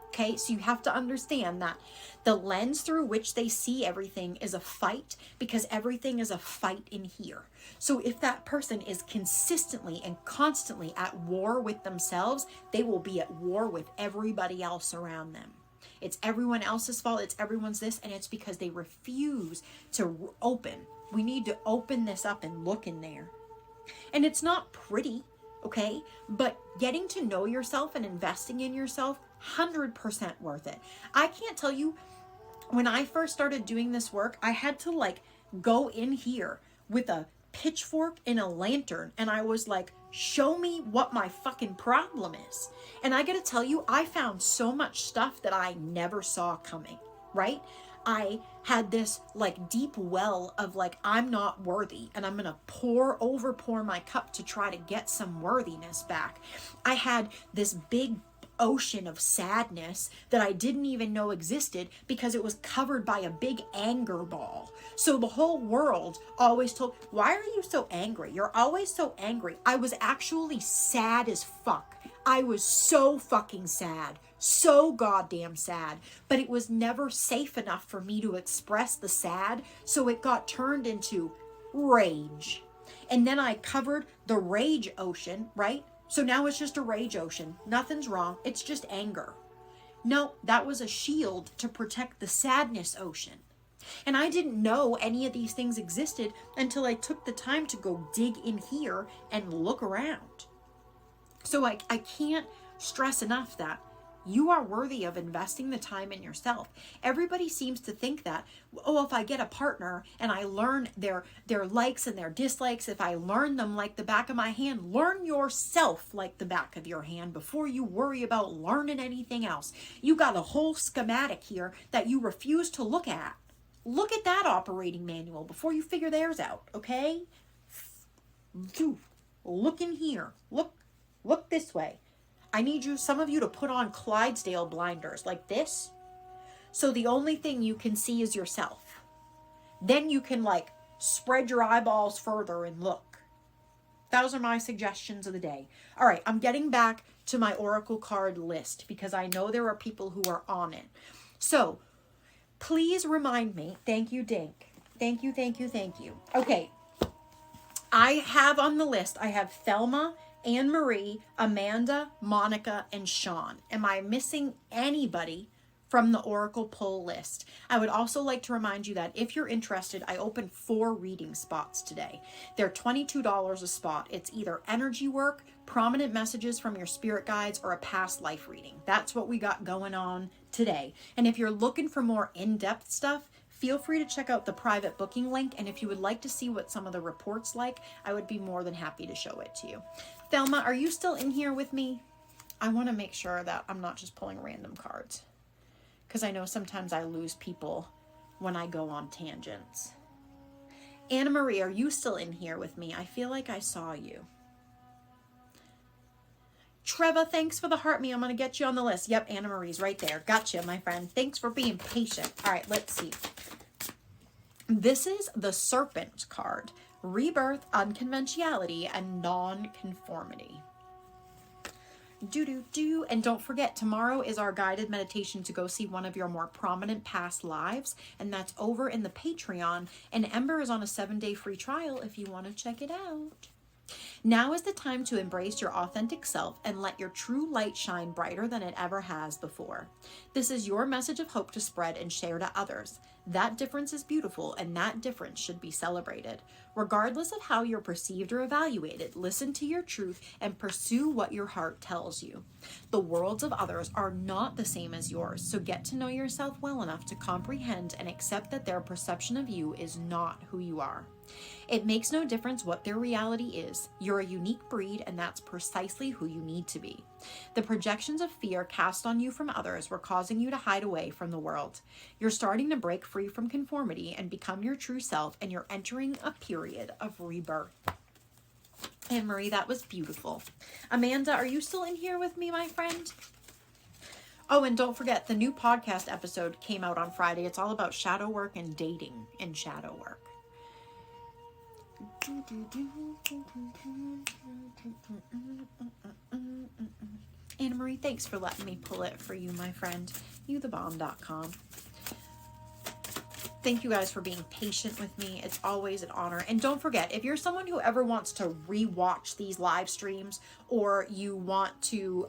Okay, so you have to understand that the lens through which they see everything is a fight, because everything is a fight in here. So if that person is consistently and constantly at war with themselves, they will be at war with everybody else around them. It's everyone else's fault. It's everyone's this, and it's because they refuse to open. We need to open this up and look in there. And it's not pretty, okay? But getting to know yourself and investing in yourself, 100% worth it. I can't tell you, when I first started doing this work, I had to like go in here with a pitchfork and a lantern, and I was like, show me what my fucking problem is. And I gotta tell you, I found so much stuff that I never saw coming, right? I had this like deep well of like, I'm not worthy, and I'm gonna pour my cup to try to get some worthiness back. I had this big ocean of sadness that I didn't even know existed because it was covered by a big anger ball. So the whole world always told, why are you so angry? You're always so angry. I was actually sad as fuck. I was so fucking sad. So goddamn sad. But it was never safe enough for me to express the sad, so it got turned into rage. And then I covered the rage ocean, right? So now it's just a rage ocean. Nothing's wrong. It's just anger. No, that was a shield to protect the sadness ocean. And I didn't know any of these things existed until I took the time to go dig in here and look around. So I can't stress enough that You are worthy of investing the time in yourself. Everybody seems to think that, oh, if I get a partner and I learn their likes and their dislikes, if I learn them like the back of my hand, learn yourself like the back of your hand before you worry about learning anything else. You got a whole schematic here that you refuse to look at. Look at that operating manual before you figure theirs out, okay? Look in here. Look this way. I need you, some of you, to put on Clydesdale blinders like this. So the only thing you can see is yourself. Then you can like spread your eyeballs further and look. Those are my suggestions of the day. All right, I'm getting back to my Oracle card list because I know there are people who are on it. So please remind me. Thank you, Dink. Thank you, thank you, thank you. Okay. I have on the list, I have Thelma, Anne Marie, Amanda, Monica, and Sean. Am I missing anybody from the Oracle pull list? I would also like to remind you that if you're interested, I opened 4 reading spots today. They're $22 a spot. It's either energy work, prominent messages from your spirit guides, or a past life reading. That's what we got going on today. And if you're looking for more in-depth stuff, feel free to check out the private booking link. And if you would like to see what some of the reports like, I would be more than happy to show it to you. Thelma, are you still in here with me? I want to make sure that I'm not just pulling random cards, because I know sometimes I lose people when I go on tangents. Anna Marie, are you still in here with me? I feel like I saw you. Trevor, thanks for the heart me. I'm going to get you on the list. Yep, Anna Marie's right there. Gotcha, my friend. Thanks for being patient. All right, let's see. This is the Serpent card. Rebirth, unconventionality, and non-conformity. And don't forget, tomorrow is our guided meditation to go see one of your more prominent past lives, and that's over in the Patreon. And Ember is on a 7-day free trial if you want to check it out. Now is the time to embrace your authentic self and let your true light shine brighter than it ever has before. This is your message of hope to spread and share to others. That difference is beautiful, and that difference should be celebrated. Regardless of how you're perceived or evaluated, listen to your truth and pursue what your heart tells you. The worlds of others are not the same as yours, so get to know yourself well enough to comprehend and accept that their perception of you is not who you are. It makes no difference what their reality is. You're a unique breed, and that's precisely who you need to be. The projections of fear cast on you from others were causing you to hide away from the world. You're starting to break free from conformity and become your true self, and you're entering a period of rebirth. Anne Marie, that was beautiful. Amanda, are you still in here with me, my friend? Oh, and don't forget, the new podcast episode came out on Friday. It's all about shadow work and dating in shadow work. Anna Marie, thanks for letting me pull it for you, my friend. YouTheBomb.com. Thank you guys for being patient with me. It's always an honor. And don't forget, if you're someone who ever wants to rewatch these live streams, or you want to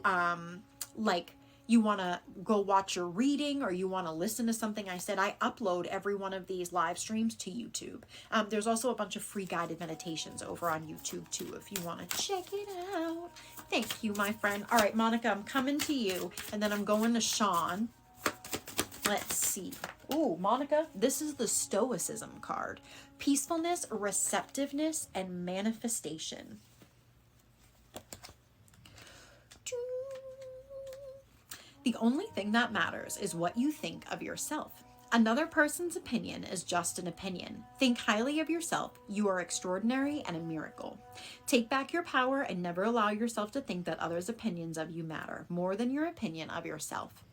you want to go watch your reading, or you want to listen to something I said, I upload every one of these live streams to YouTube. There's also a bunch of free guided meditations over on YouTube too, if you want to check it out. Thank you, my friend. All right, Monica, I'm coming to you, and then I'm going to Sean. Let's see. Ooh, Monica, this is the Stoicism card. Peacefulness, receptiveness, and manifestation. The only thing that matters is what you think of yourself. Another person's opinion is just an opinion. Think highly of yourself. You are extraordinary and a miracle. Take back your power and never allow yourself to think that others' opinions of you matter more than your opinion of yourself.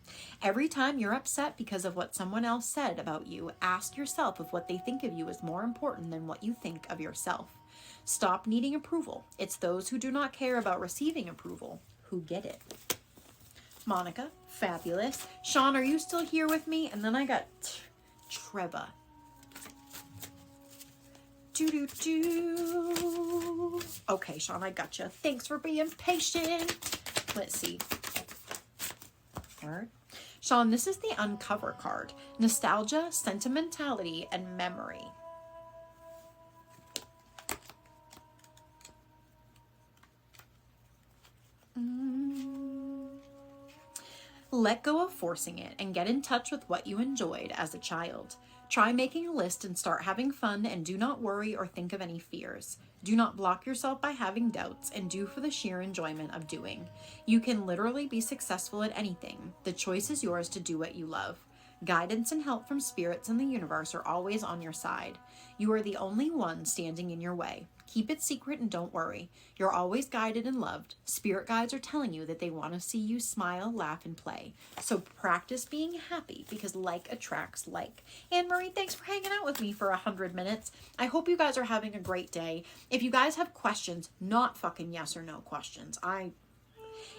Every time you're upset because of what someone else said about you, ask yourself if what they think of you is more important than what you think of yourself. Stop needing approval. It's those who do not care about receiving approval who get it. Monica, fabulous. Sean, are you still here with me? And then I got Trevor. Okay, Sean, I got you. Thanks for being patient. Let's see. Card. Sean, this is the Uncover card. Nostalgia, sentimentality, and memory. Let go of forcing it and get in touch with what you enjoyed as a child. Try making a list and start having fun, and do not worry or think of any fears. Do not block yourself by having doubts, and do for the sheer enjoyment of doing. You can literally be successful at anything. The choice is yours to do what you love. Guidance and help from spirits in the universe are always on your side. You are the only one standing in your way. Keep it secret and don't worry. You're always guided and loved. Spirit guides are telling you that they want to see you smile, laugh, and play. So practice being happy, because like attracts like. Anne-Marie, thanks for hanging out with me for 100 minutes. I hope you guys are having a great day. If you guys have questions, not fucking yes or no questions.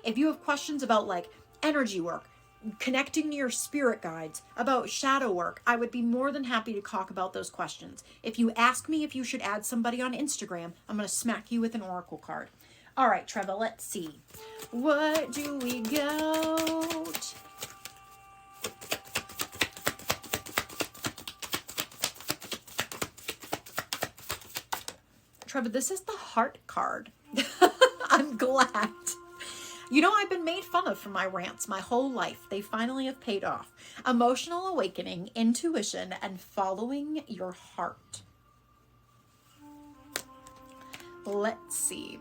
If you have questions about like energy work, connecting to your spirit guides, about shadow work, I would be more than happy to talk about those questions. If you ask me if you should add somebody on Instagram, I'm going to smack you with an oracle card. All right, Trevor, let's see. What do we got? Trevor, this is the heart card. I'm glad. You know, I've been made fun of for my rants my whole life. They finally have paid off. Emotional awakening, intuition, and following your heart. Let's see.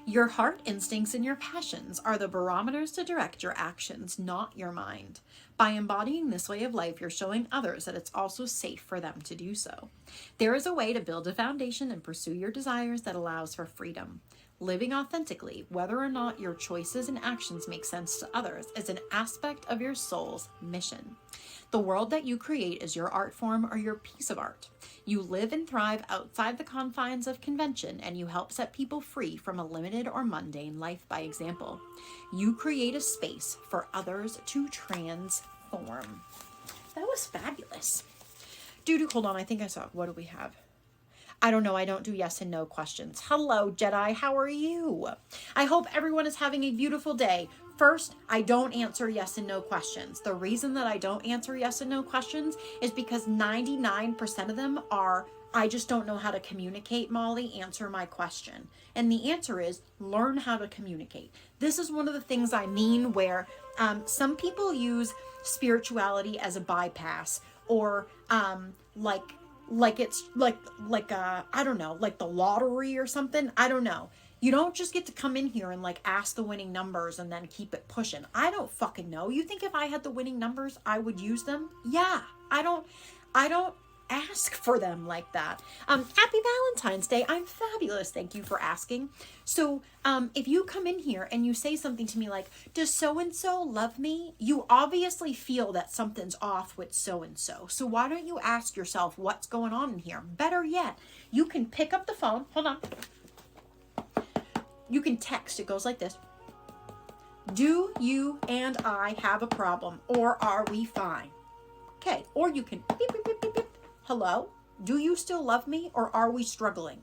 Your heart instincts and your passions are the barometers to direct your actions, not your mind. By embodying this way of life, you're showing others that it's also safe for them to do so. There is a way to build a foundation and pursue your desires that allows for freedom. Living authentically, whether or not your choices and actions make sense to others, is an aspect of your soul's mission. The world that you create is your art form or your piece of art. You live and thrive outside the confines of convention, and you help set people free from a limited or mundane life by example. You create a space for others to transform. That was fabulous. Dude, hold on. I think I saw. What do we have? I don't know. I don't do yes and no questions. Hello, Jedi. How are you? I hope everyone is having a beautiful day. First, I don't answer yes and no questions. The reason that I don't answer yes and no questions is because 99% of them are, I just don't know how to communicate, Molly. Answer my question. And the answer is learn how to communicate. This is one of the things I mean where some people use spirituality as a bypass, or like it's like I don't know, like the lottery or something. I don't know. You don't just get to come in here and like ask the winning numbers and then keep it pushing. I don't fucking know. You think if I had the winning numbers, I would use them? Yeah. I don't ask for them like that. Happy Valentine's Day. I'm fabulous. Thank you for asking. So, if you come in here and you say something to me like, does so-and-so love me? You obviously feel that something's off with so-and-so. So why don't you ask yourself what's going on in here? Better yet, you can pick up the phone. Hold on. You can text. It goes like this. Do you and I have a problem, or are we fine? Okay. Or you can beep, beep, beep, beep, beep. Hello? Do you still love me, or are we struggling?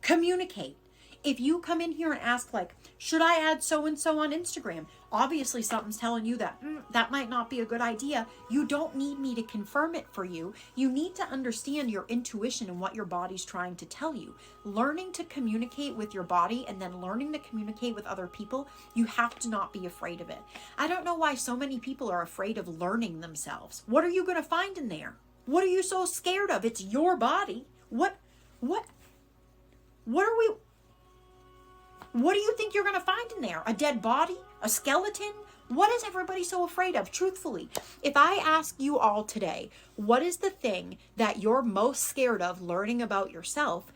Communicate. If you come in here and ask like, should I add so-and-so on Instagram? Obviously something's telling you that that might not be a good idea. You don't need me to confirm it for you. You need to understand your intuition and what your body's trying to tell you. Learning to communicate with your body and then learning to communicate with other people, you have to not be afraid of it. I don't know why so many people are afraid of learning themselves. What are you going to find in there? What are you so scared of? It's your body. What do you think you're going to find in there? A dead body? A skeleton? What is everybody so afraid of? Truthfully, if I ask you all today, what is the thing that you're most scared of learning about yourself?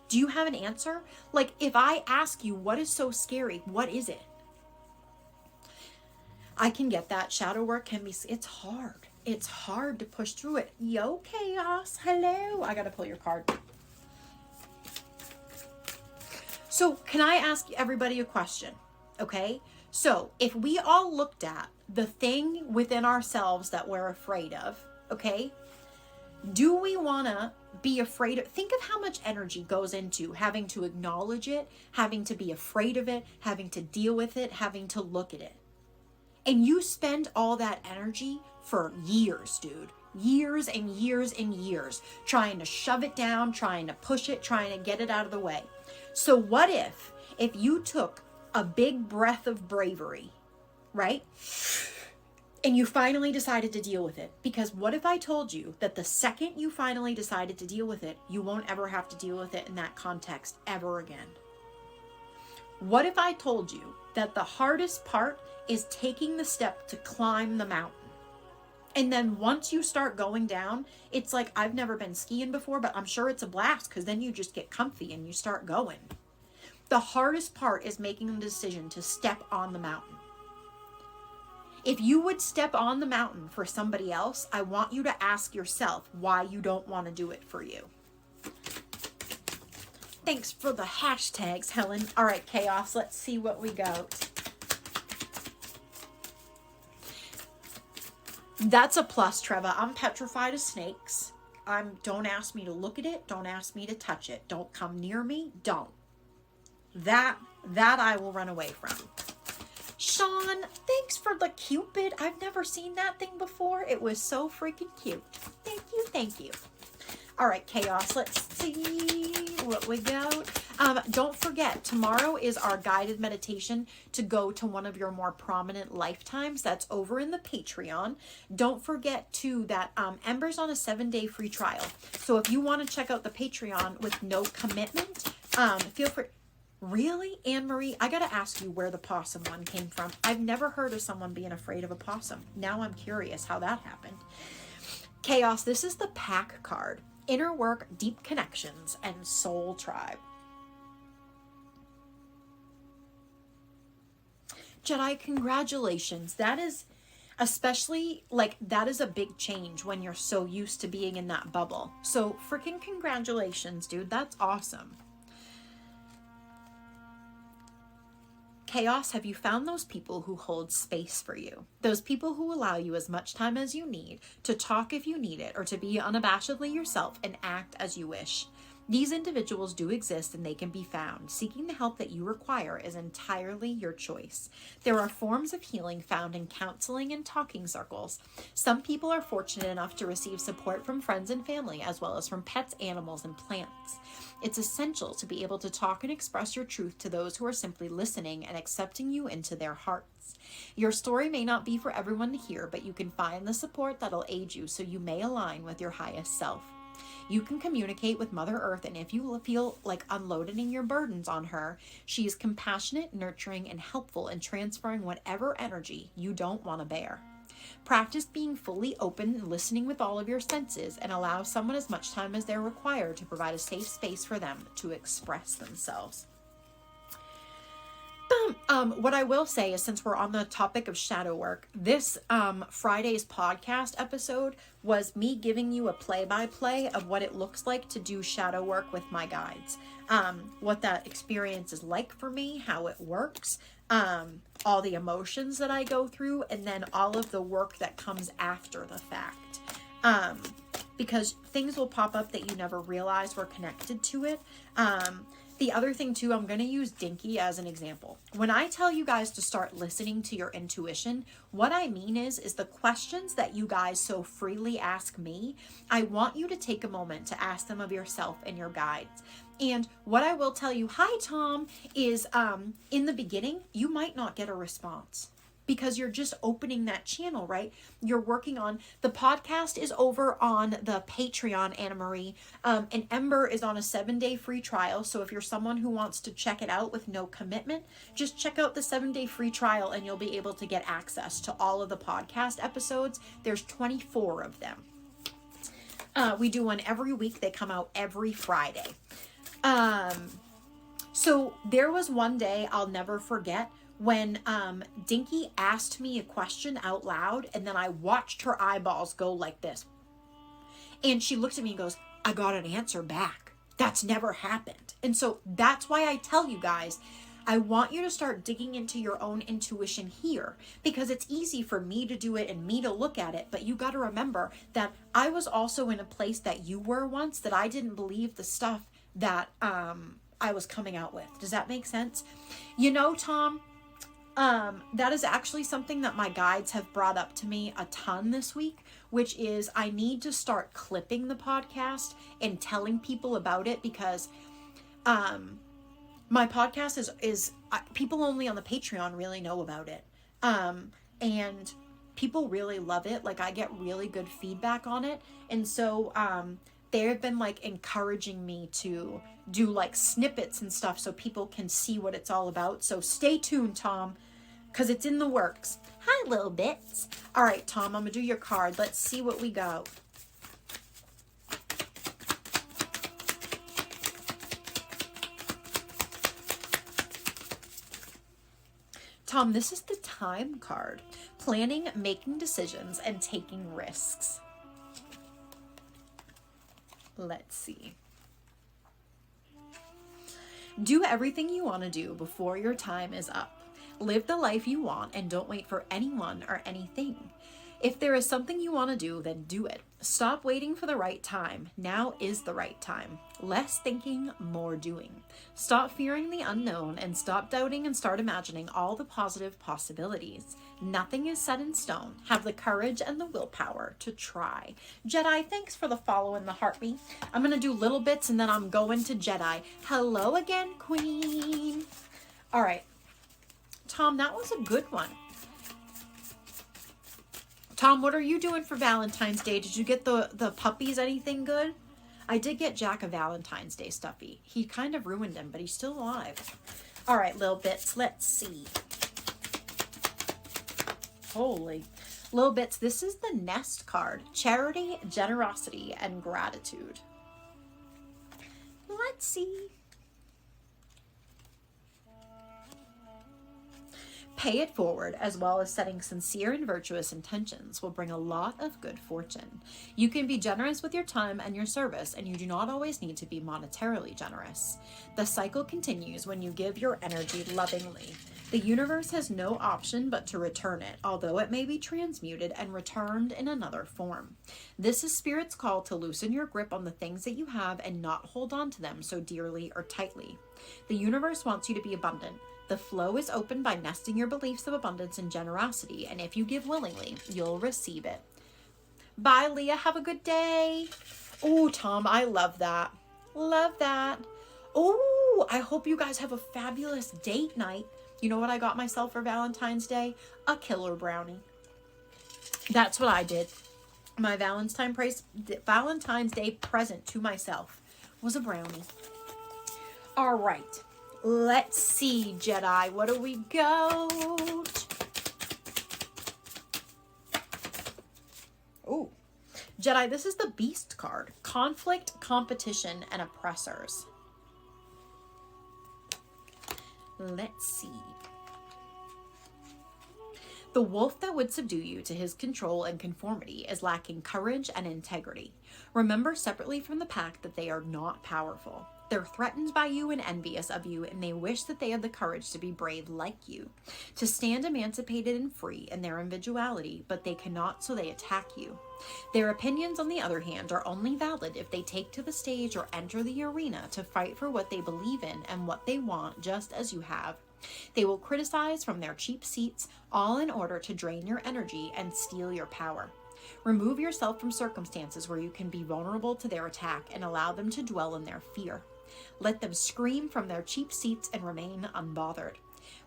Do you have an answer? Like, if I ask you what is so scary, what is it? I can get that. Shadow work can be, it's hard. It's hard to push through it. Yo, chaos. Hello. I got to pull your card. So can I ask everybody a question? Okay. So if we all looked at the thing within ourselves that we're afraid of, okay, do we want to be afraid of, think of how much energy goes into having to acknowledge it, having to be afraid of it, having to deal with it, having to look at it. And you spend all that energy for years, dude. Years and years and years trying to shove it down, trying to push it, trying to get it out of the way. So what if you took a big breath of bravery, right? and you finally decided to deal with it. Because what if I told you that the second you finally decided to deal with it, you won't ever have to deal with it in that context ever again? What if I told you that the hardest part is taking the step to climb the mountain? And then once you start going down, it's like, I've never been skiing before, but I'm sure it's a blast, because then you just get comfy and you start going. The hardest part is making the decision to step on the mountain. If you would step on the mountain for somebody else, I want you to ask yourself why you don't want to do it for you. Thanks for the hashtags, Helen. All right, Chaos, let's see what we got. That's a plus, Trevor. I'm petrified of snakes. Don't ask me to look at it. Don't ask me to touch it. Don't come near me. Don't. That I will run away from. Sean, thanks for the Cupid. I've never seen that thing before. It was so freaking cute. Thank you, thank you. All right, Chaos, let's see what we got. Don't forget, tomorrow is our guided meditation to go to one of your more prominent lifetimes. That's over in the Patreon. Don't forget, too, that Ember's on a 7-day free trial. So if you want to check out the Patreon with no commitment, feel free. Really? Anne-Marie, I got to ask you where the possum one came from. I've never heard of someone being afraid of a possum. Now I'm curious how that happened. Chaos, this is the pack card. Inner work, deep connections, and soul tribe. Jedi, congratulations. That is especially, like, that is a big change when you're so used to being in that bubble. So freaking congratulations, dude. That's awesome. Chaos, have you found those people who hold space for you? Those people who allow you as much time as you need to talk if you need it, or to be unabashedly yourself and act as you wish. These individuals do exist and they can be found. Seeking the help that you require is entirely your choice. There are forms of healing found in counseling and talking circles. Some people are fortunate enough to receive support from friends and family, as well as from pets, animals, and plants. It's essential to be able to talk and express your truth to those who are simply listening and accepting you into their hearts. Your story may not be for everyone to hear, but you can find the support that'll aid you so you may align with your highest self. You can communicate with Mother Earth, and if you feel like unloading your burdens on her, she is compassionate, nurturing, and helpful in transferring whatever energy you don't want to bear. Practice being fully open and listening with all of your senses, and allow someone as much time as they're required to provide a safe space for them to express themselves. What I will say is, since we're on the topic of shadow work, this Friday's podcast episode was me giving you a play-by-play of what it looks like to do shadow work with my guides. What that experience is like for me, how it works, all the emotions that I go through, and then all of the work that comes after the fact. Because things will pop up that you never realized were connected to it. The other thing too, I'm going to use Dinky as an example. When I tell you guys to start listening to your intuition, what I mean is the questions that you guys so freely ask me, I want you to take a moment to ask them of yourself and your guides. And what I will tell you, hi Tom, is in the beginning, you might not get a response. Because you're just opening that channel, right? You're working on, the podcast is over on the Patreon, Anna Marie, and Ember is on a 7-day free trial. So if you're someone who wants to check it out with no commitment, just check out the 7-day free trial and you'll be able to get access to all of the podcast episodes. There's 24 of them. We do one every week. They come out every Friday. So there was one day I'll never forget when Dinky asked me a question out loud, and then I watched her eyeballs go like this. And she looked at me and goes, I got an answer back. That's never happened. And so that's why I tell you guys, I want you to start digging into your own intuition here, because it's easy for me to do it and me to look at it. But you got to remember that I was also in a place that you were once, that I didn't believe the stuff that I was coming out with. Does that make sense? You know, Tom, that is actually something that my guides have brought up to me a ton this week, which is I need to start clipping the podcast and telling people about it, because my podcast is people only on the Patreon really know about it. And people really love it. Like I get really good feedback on it. And so they've been like encouraging me to do like snippets and stuff so people can see what it's all about. So stay tuned, Tom, because it's in the works. Hi, little bits. All right, Tom, I'm gonna do your card. Let's see what we got. Tom, this is the time card. Planning, making decisions, and taking risks. Let's see. Do everything you want to do before your time is up. Live the life you want and don't wait for anyone or anything. If there is something you want to do, then do it. Stop waiting for the right time. Now is the right time. Less thinking, more doing. Stop fearing the unknown and stop doubting and start imagining all the positive possibilities. Nothing is set in stone. Have the courage and the willpower to try. Jedi, thanks for the follow and the heartbeat. I'm going to do little bits and then I'm going to Jedi. Hello again, Queen. All right. Tom, that was a good one. Tom, what are you doing for Valentine's Day? Did you get the puppies anything good? I did get Jack a Valentine's Day stuffy. He kind of ruined him, but he's still alive. All right, little bits. Let's see. Holy. Little bits. This is the Nest card. Charity, generosity, and gratitude. Let's see. Pay it forward, as well as setting sincere and virtuous intentions, will bring a lot of good fortune. You can be generous with your time and your service, and you do not always need to be monetarily generous. The cycle continues when you give your energy lovingly. The universe has no option but to return it, although it may be transmuted and returned in another form. This is Spirit's call to loosen your grip on the things that you have and not hold on to them so dearly or tightly. The universe wants you to be abundant. The flow is open by nesting your beliefs of abundance and generosity, and if you give willingly, you'll receive it. Bye, Leah. Have a good day. Oh, Tom, I love that. Love that. Oh, I hope you guys have a fabulous date night. You know what I got myself for Valentine's Day? A killer brownie. That's what I did. My Valentine's Day present to myself was a brownie. All right. Let's see, Jedi. What do we got? Oh, Jedi, this is the Beast card. Conflict, competition, and oppressors. Let's see. The wolf that would subdue you to his control and conformity is lacking courage and integrity. Remember separately from the pack that they are not powerful. They're threatened by you and envious of you, and they wish that they had the courage to be brave like you, to stand emancipated and free in their individuality, but they cannot, so they attack you. Their opinions, on the other hand, are only valid if they take to the stage or enter the arena to fight for what they believe in and what they want, just as you have. They will criticize from their cheap seats, all in order to drain your energy and steal your power. Remove yourself from circumstances where you can be vulnerable to their attack and allow them to dwell in their fear. Let them scream from their cheap seats and remain unbothered.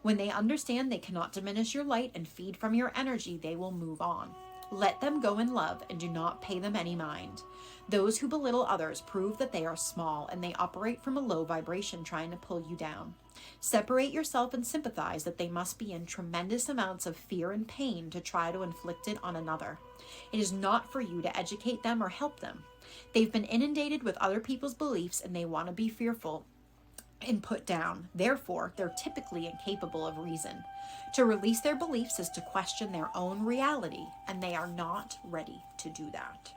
When they understand they cannot diminish your light and feed from your energy, they will move on. Let them go in love and do not pay them any mind. Those who belittle others prove that they are small and they operate from a low vibration trying to pull you down. Separate yourself and sympathize that they must be in tremendous amounts of fear and pain to try to inflict it on another. It is not for you to educate them or help them. They've been inundated with other people's beliefs and they want to be fearful and put down. Therefore, they're typically incapable of reason. To release their beliefs is to question their own reality, and they are not ready to do that.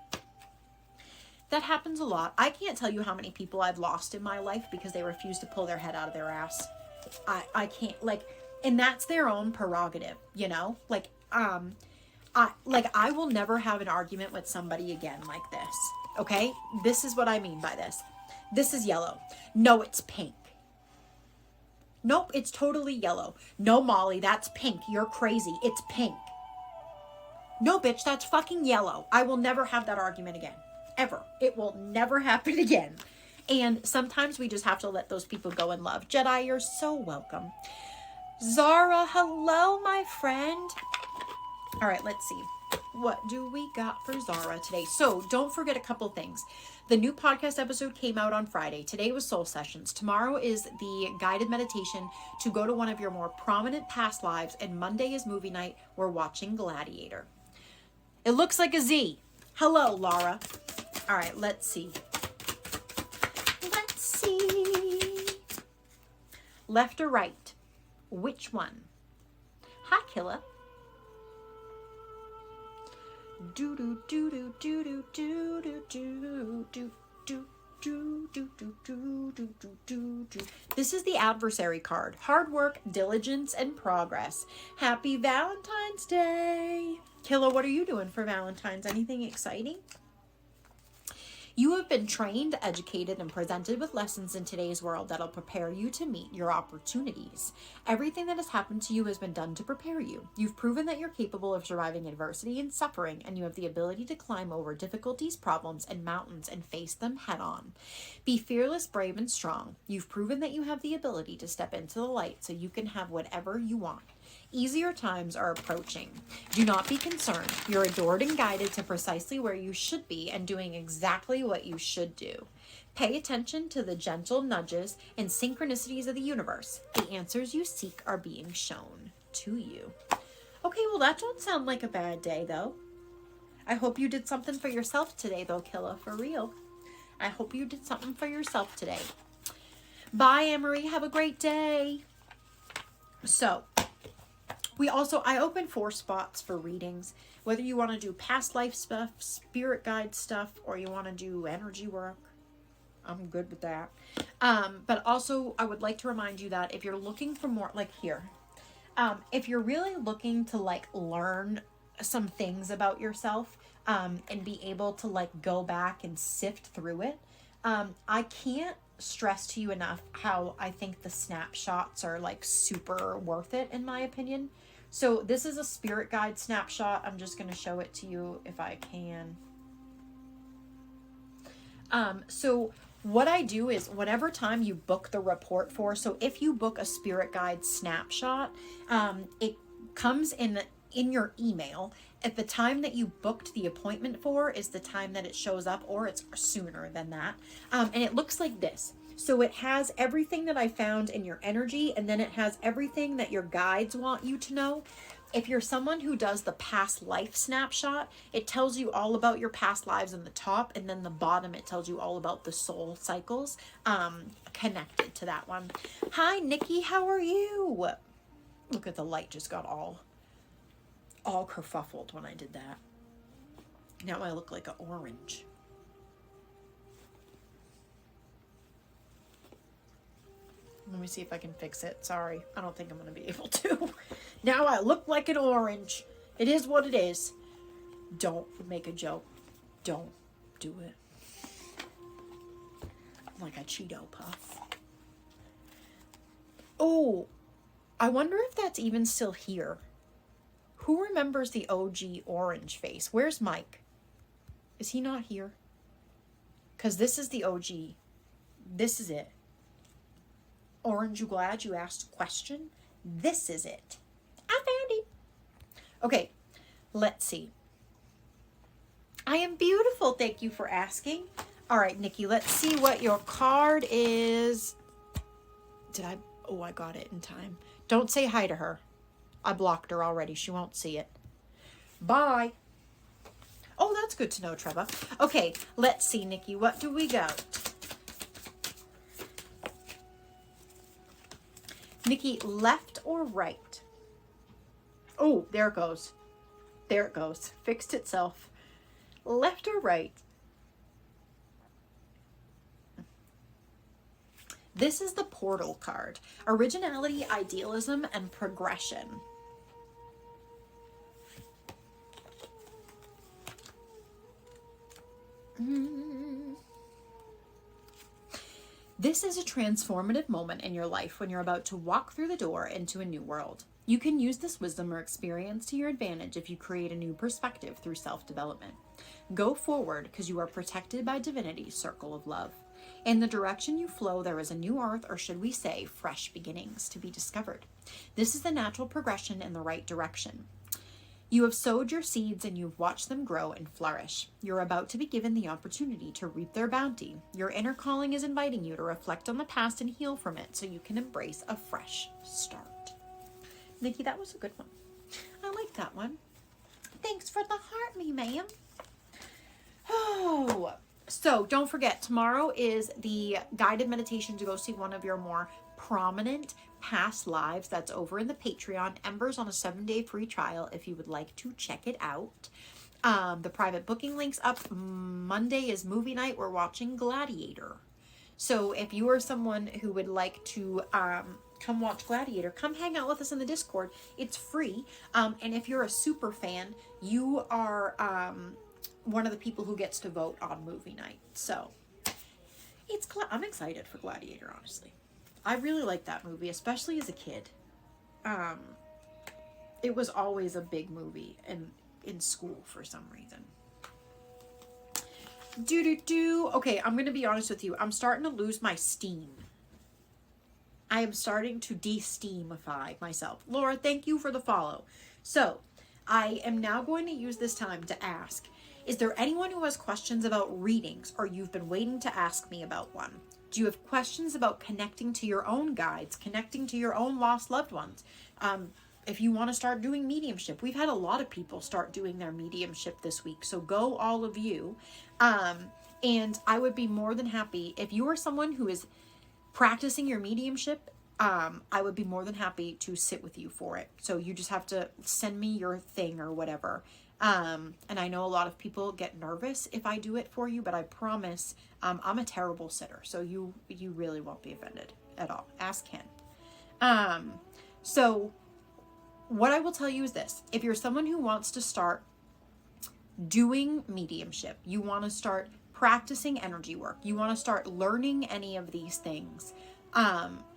That happens a lot. I can't tell you how many people I've lost in my life because they refuse to pull their head out of their ass. I can't, like, and that's their own prerogative, you know? Like, I will never have an argument with somebody again like this. Okay? This is what I mean by this. This is yellow. No, it's pink. Nope, it's totally yellow. No, Molly, that's pink. You're crazy. It's pink. No, bitch, that's fucking yellow. I will never have that argument again. Ever. It will never happen again. And sometimes we just have to let those people go in love. Jedi, you're so welcome. Zara, hello, my friend. All right, let's see. What do we got for Zara today? So don't forget a couple things. The new podcast episode came out on Friday. Today was Soul Sessions. Tomorrow is the guided meditation to go to one of your more prominent past lives. And Monday is movie night. We're watching Gladiator. It looks like a Z. Hello, Laura. All right, let's see. Let's see. Left or right? Which one? Hi, Killa. Do do do do do do do do do do do do do do do do do do. This is the adversary card. Hard work, diligence, and progress. Happy Valentine's Day. Killa, what are you doing for Valentine's? Anything exciting? You have been trained, educated, and presented with lessons in today's world that'll prepare you to meet your opportunities. Everything that has happened to you has been done to prepare you. You've proven that you're capable of surviving adversity and suffering, and you have the ability to climb over difficulties, problems, and mountains and face them head on. Be fearless, brave, and strong. You've proven that you have the ability to step into the light so you can have whatever you want. Easier times are approaching. Do not be concerned. You're adored and guided to precisely where you should be and doing exactly what you should do. Pay attention to the gentle nudges and synchronicities of the universe. The answers you seek are being shown to you. Okay, well, that don't sound like a bad day, though. I hope you did something for yourself today, though, Killa, for real. I hope you did something for yourself today. Bye, Emery. Have a great day. So, I open 4 spots for readings, whether you want to do past life stuff, spirit guide stuff, or you want to do energy work. I'm good with that. But also I would like to remind you that if you're looking for more, like here, if you're really looking to like learn some things about yourself, and be able to like go back and sift through it, I can't stress to you enough how I think the snapshots are like super worth it in my opinion. So this is a spirit guide snapshot. I'm just going to show it to you if I can. So what I do is whatever time you book the report for, so if you book a spirit guide snapshot, it comes in your email. At the time that you booked the appointment for is the time that it shows up, or it's sooner than that. And it looks like this. So it has everything that I found in your energy, and then it has everything that your guides want you to know. If you're someone who does the past life snapshot, it tells you all about your past lives in the top, and then the bottom, it tells you all about the soul cycles connected to that one. Hi, Nikki, how are you? Look at the light just got all kerfuffled when I did that. Now I look like an orange. Let me see if I can fix it. Sorry, I don't think I'm going to be able to. Now I look like an orange. It is what it is. Don't make a joke. Don't do it. I'm like a Cheeto puff. Oh, I wonder if that's even still here. Who remembers the OG orange face? Where's Mike? Is he not here? Because this is the OG. This is it. Orange, you glad you asked a question? This is it. I found it. Okay, let's see. I am beautiful. Thank you for asking. All right, Nikki, let's see what your card is. Oh, I got it in time. Don't say hi to her. I blocked her already. She won't see it. Bye. Oh, that's good to know, Trevor. Okay, let's see, Nikki. What do we got? Nikki, left or right? Oh, there it goes. There it goes. Fixed itself. Left or right? This is the portal card. Originality, idealism, and progression. This is a transformative moment in your life when you're about to walk through the door into a new world. You can use this wisdom or experience to your advantage if you create a new perspective through self-development. Go forward because you are protected by divinity's circle of love. In the direction you flow, there is a new earth, or should we say, fresh beginnings to be discovered. This is the natural progression in the right direction. You have sowed your seeds and you've watched them grow and flourish. You're about to be given the opportunity to reap their bounty. Your inner calling is inviting you to reflect on the past and heal from it so you can embrace a fresh start. Nikki, that was a good one. I like that one. Thanks for the heart, me ma'am. Oh, so don't forget, tomorrow is the guided meditation to go see one of your more prominent past lives. That's over in the Patreon. Ember's on a 7-day free trial if you would like to check it out. The private booking link's up. Monday is movie night. We're watching Gladiator. So if you are someone who would like to come watch Gladiator, come hang out with us in the Discord. It's free. And if you're a super fan, you are one of the people who gets to vote on movie night. So I'm excited for Gladiator, honestly. I really like that movie, especially as a kid. It was always a big movie in school for some reason. Okay, I'm going to be honest with you. I'm starting to lose my steam. I am starting to de-steamify myself. Laura, thank you for the follow. So, I am now going to use this time to ask, is there anyone who has questions about readings or you've been waiting to ask me about one? Do you have questions about connecting to your own guides, connecting to your own lost loved ones? If you want to start doing mediumship, we've had a lot of people start doing their mediumship this week. So go all of you. And I would be more than happy if you are someone who is practicing your mediumship. I would be more than happy to sit with you for it. So you just have to send me your thing or whatever. And I know a lot of people get nervous if I do it for you, but I promise I'm a terrible sitter. So you really won't be offended at all. Ask Ken. So what I will tell you is this. If you're someone who wants to start doing mediumship, you want to start practicing energy work, you want to start learning any of these things,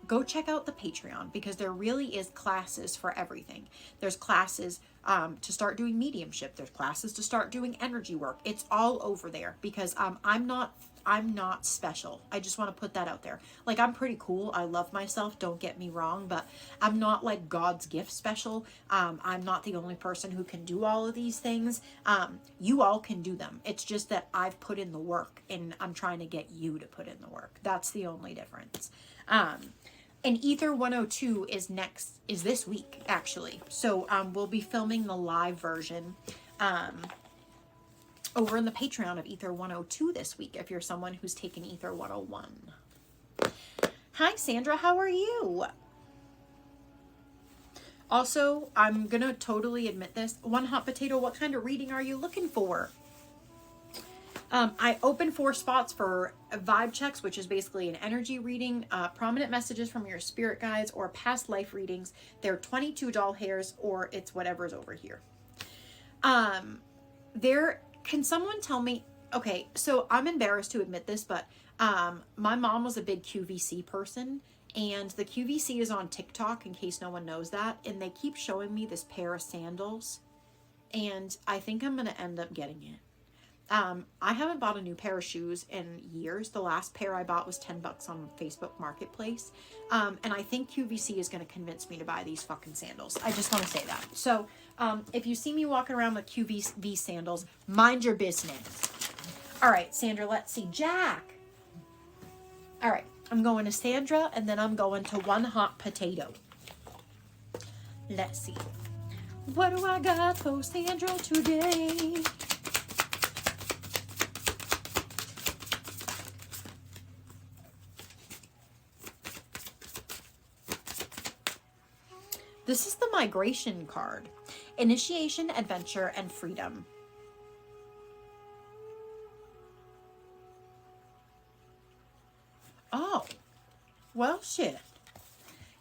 go check out the Patreon, because there really is classes for everything. There's classes to start doing mediumship. There's classes to start doing energy work. It's all over there because I'm not special. I just want to put that out there. Like, I'm pretty cool. I love myself. Don't get me wrong, but I'm not like God's gift special. I'm not the only person who can do all of these things. You all can do them. It's just that I've put in the work and I'm trying to get you to put in the work. That's the only difference. And Ether 102 is this week, actually. So we'll be filming the live version over in the Patreon of Ether 102 this week, if you're someone who's taken Ether 101. Hi, Sandra. How are you? Also, I'm going to totally admit this. One Hot Potato, what kind of reading are you looking for? I open 4 spots for vibe checks, which is basically an energy reading, prominent messages from your spirit guides, or past life readings. They're 22 doll hairs, or it's whatever's over here. Can someone tell me, okay, so I'm embarrassed to admit this, but my mom was a big QVC person, and the QVC is on TikTok, in case no one knows that, and they keep showing me this pair of sandals, and I think I'm going to end up getting it. I haven't bought a new pair of shoes in years. The last pair I bought was $10 on Facebook Marketplace. And I think QVC is going to convince me to buy these fucking sandals. I just want to say that. So, if you see me walking around with QVC sandals, mind your business. All right, Sandra, let's see. Jack. All right, I'm going to Sandra, and then I'm going to One Hot Potato. Let's see. What do I got for Sandra today? This is the migration card. Initiation, adventure, and freedom. Oh. Well, shit.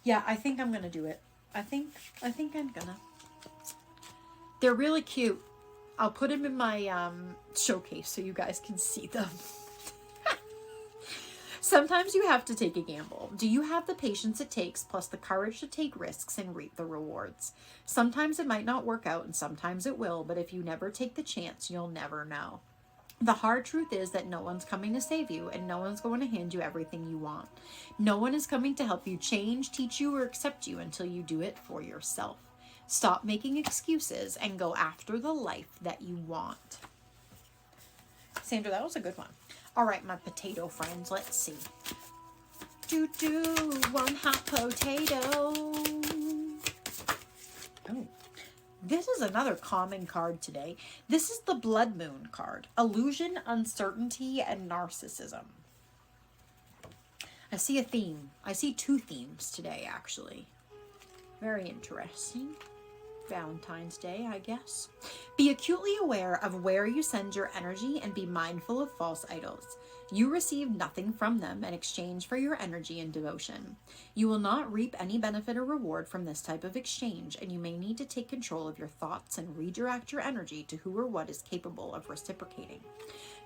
Yeah, I think I'm gonna do it. I think I'm gonna. They're really cute. I'll put them in my showcase so you guys can see them. Sometimes you have to take a gamble. Do you have the patience it takes, plus the courage to take risks and reap the rewards? Sometimes it might not work out, and sometimes it will, but if you never take the chance, you'll never know. The hard truth is that no one's coming to save you, and no one's going to hand you everything you want. No one is coming to help you change, teach you, or accept you until you do it for yourself. Stop making excuses and go after the life that you want. Sandra, that was a good one. All right, my potato friends, let's see. One hot potato. Oh, this is another common card today. This is the Blood Moon card. Illusion, uncertainty, and narcissism. I see a theme. I see two themes today, actually. Very interesting. Valentine's Day, I guess. Be acutely aware of where you send your energy and be mindful of false idols. You receive nothing from them in exchange for your energy and devotion. You will not reap any benefit or reward from this type of exchange, and you may need to take control of your thoughts and redirect your energy to who or what is capable of reciprocating.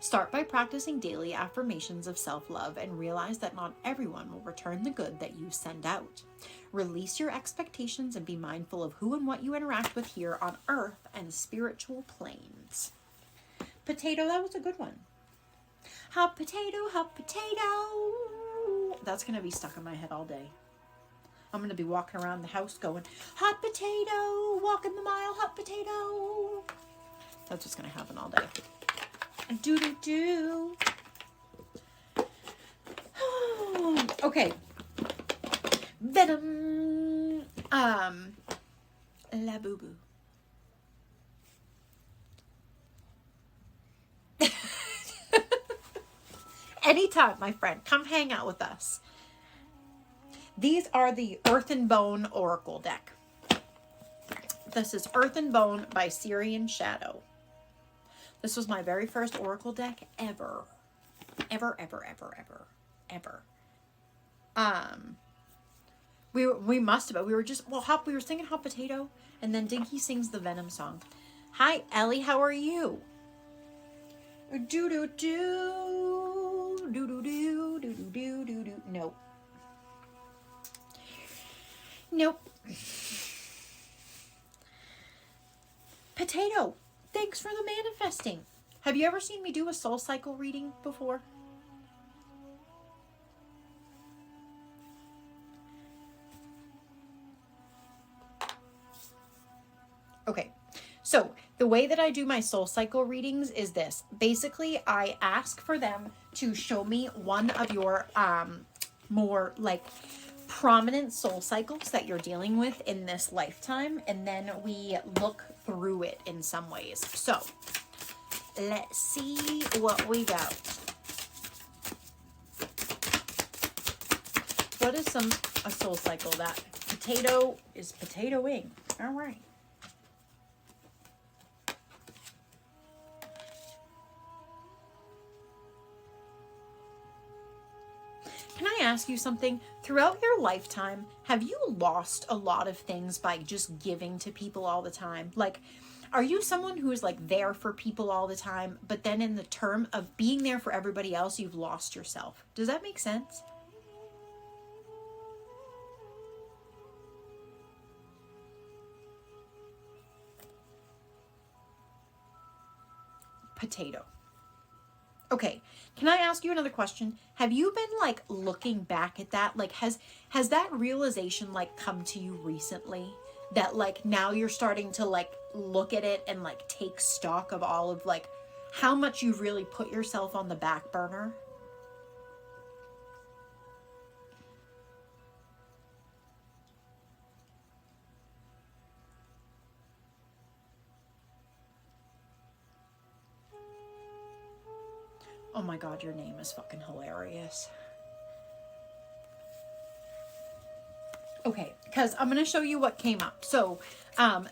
Start by practicing daily affirmations of self-love and realize that not everyone will return the good that you send out. Release your expectations and be mindful of who and what you interact with here on earth and spiritual planes. Potato, that was a good one. Hot potato, hot potato. That's going to be stuck in my head all day. I'm going to be walking around the house going, hot potato, walking the mile, hot potato. That's what's going to happen all day. Do. Okay. Venom. La boo boo. Anytime, my friend, come hang out with us. These are the Earth and Bone Oracle deck. This is Earth and Bone by Syrian Shadow. This was my very first Oracle deck ever. Ever. We must have, we were just, well, we were singing Hot Potato, and then Dinky sings the Venom song. Hi, Ellie, how are you? Nope. Potato, thanks for the manifesting. Have you ever seen me do a soul cycle reading before? Okay, so the way that I do my soul cycle readings is this. Basically, I ask for them to show me one of your more like prominent soul cycles that you're dealing with in this lifetime, and then we look through it in some ways. So let's see what we got. What is a soul cycle that potato is potatoing? All right. Can I ask you something? Throughout your lifetime, have you lost a lot of things by just giving to people all the time? Like, are you someone who is like there for people all the time, but then in the term of being there for everybody else, you've lost yourself? Does that make sense? Potato. Okay, can I ask you another question? Have you been like looking back at that? Like has that realization like come to you recently? That like now you're starting to like look at it and like take stock of all of like how much you've really put yourself on the back burner? Oh my God, your name is fucking hilarious. Okay, because I'm going to show you what came up. So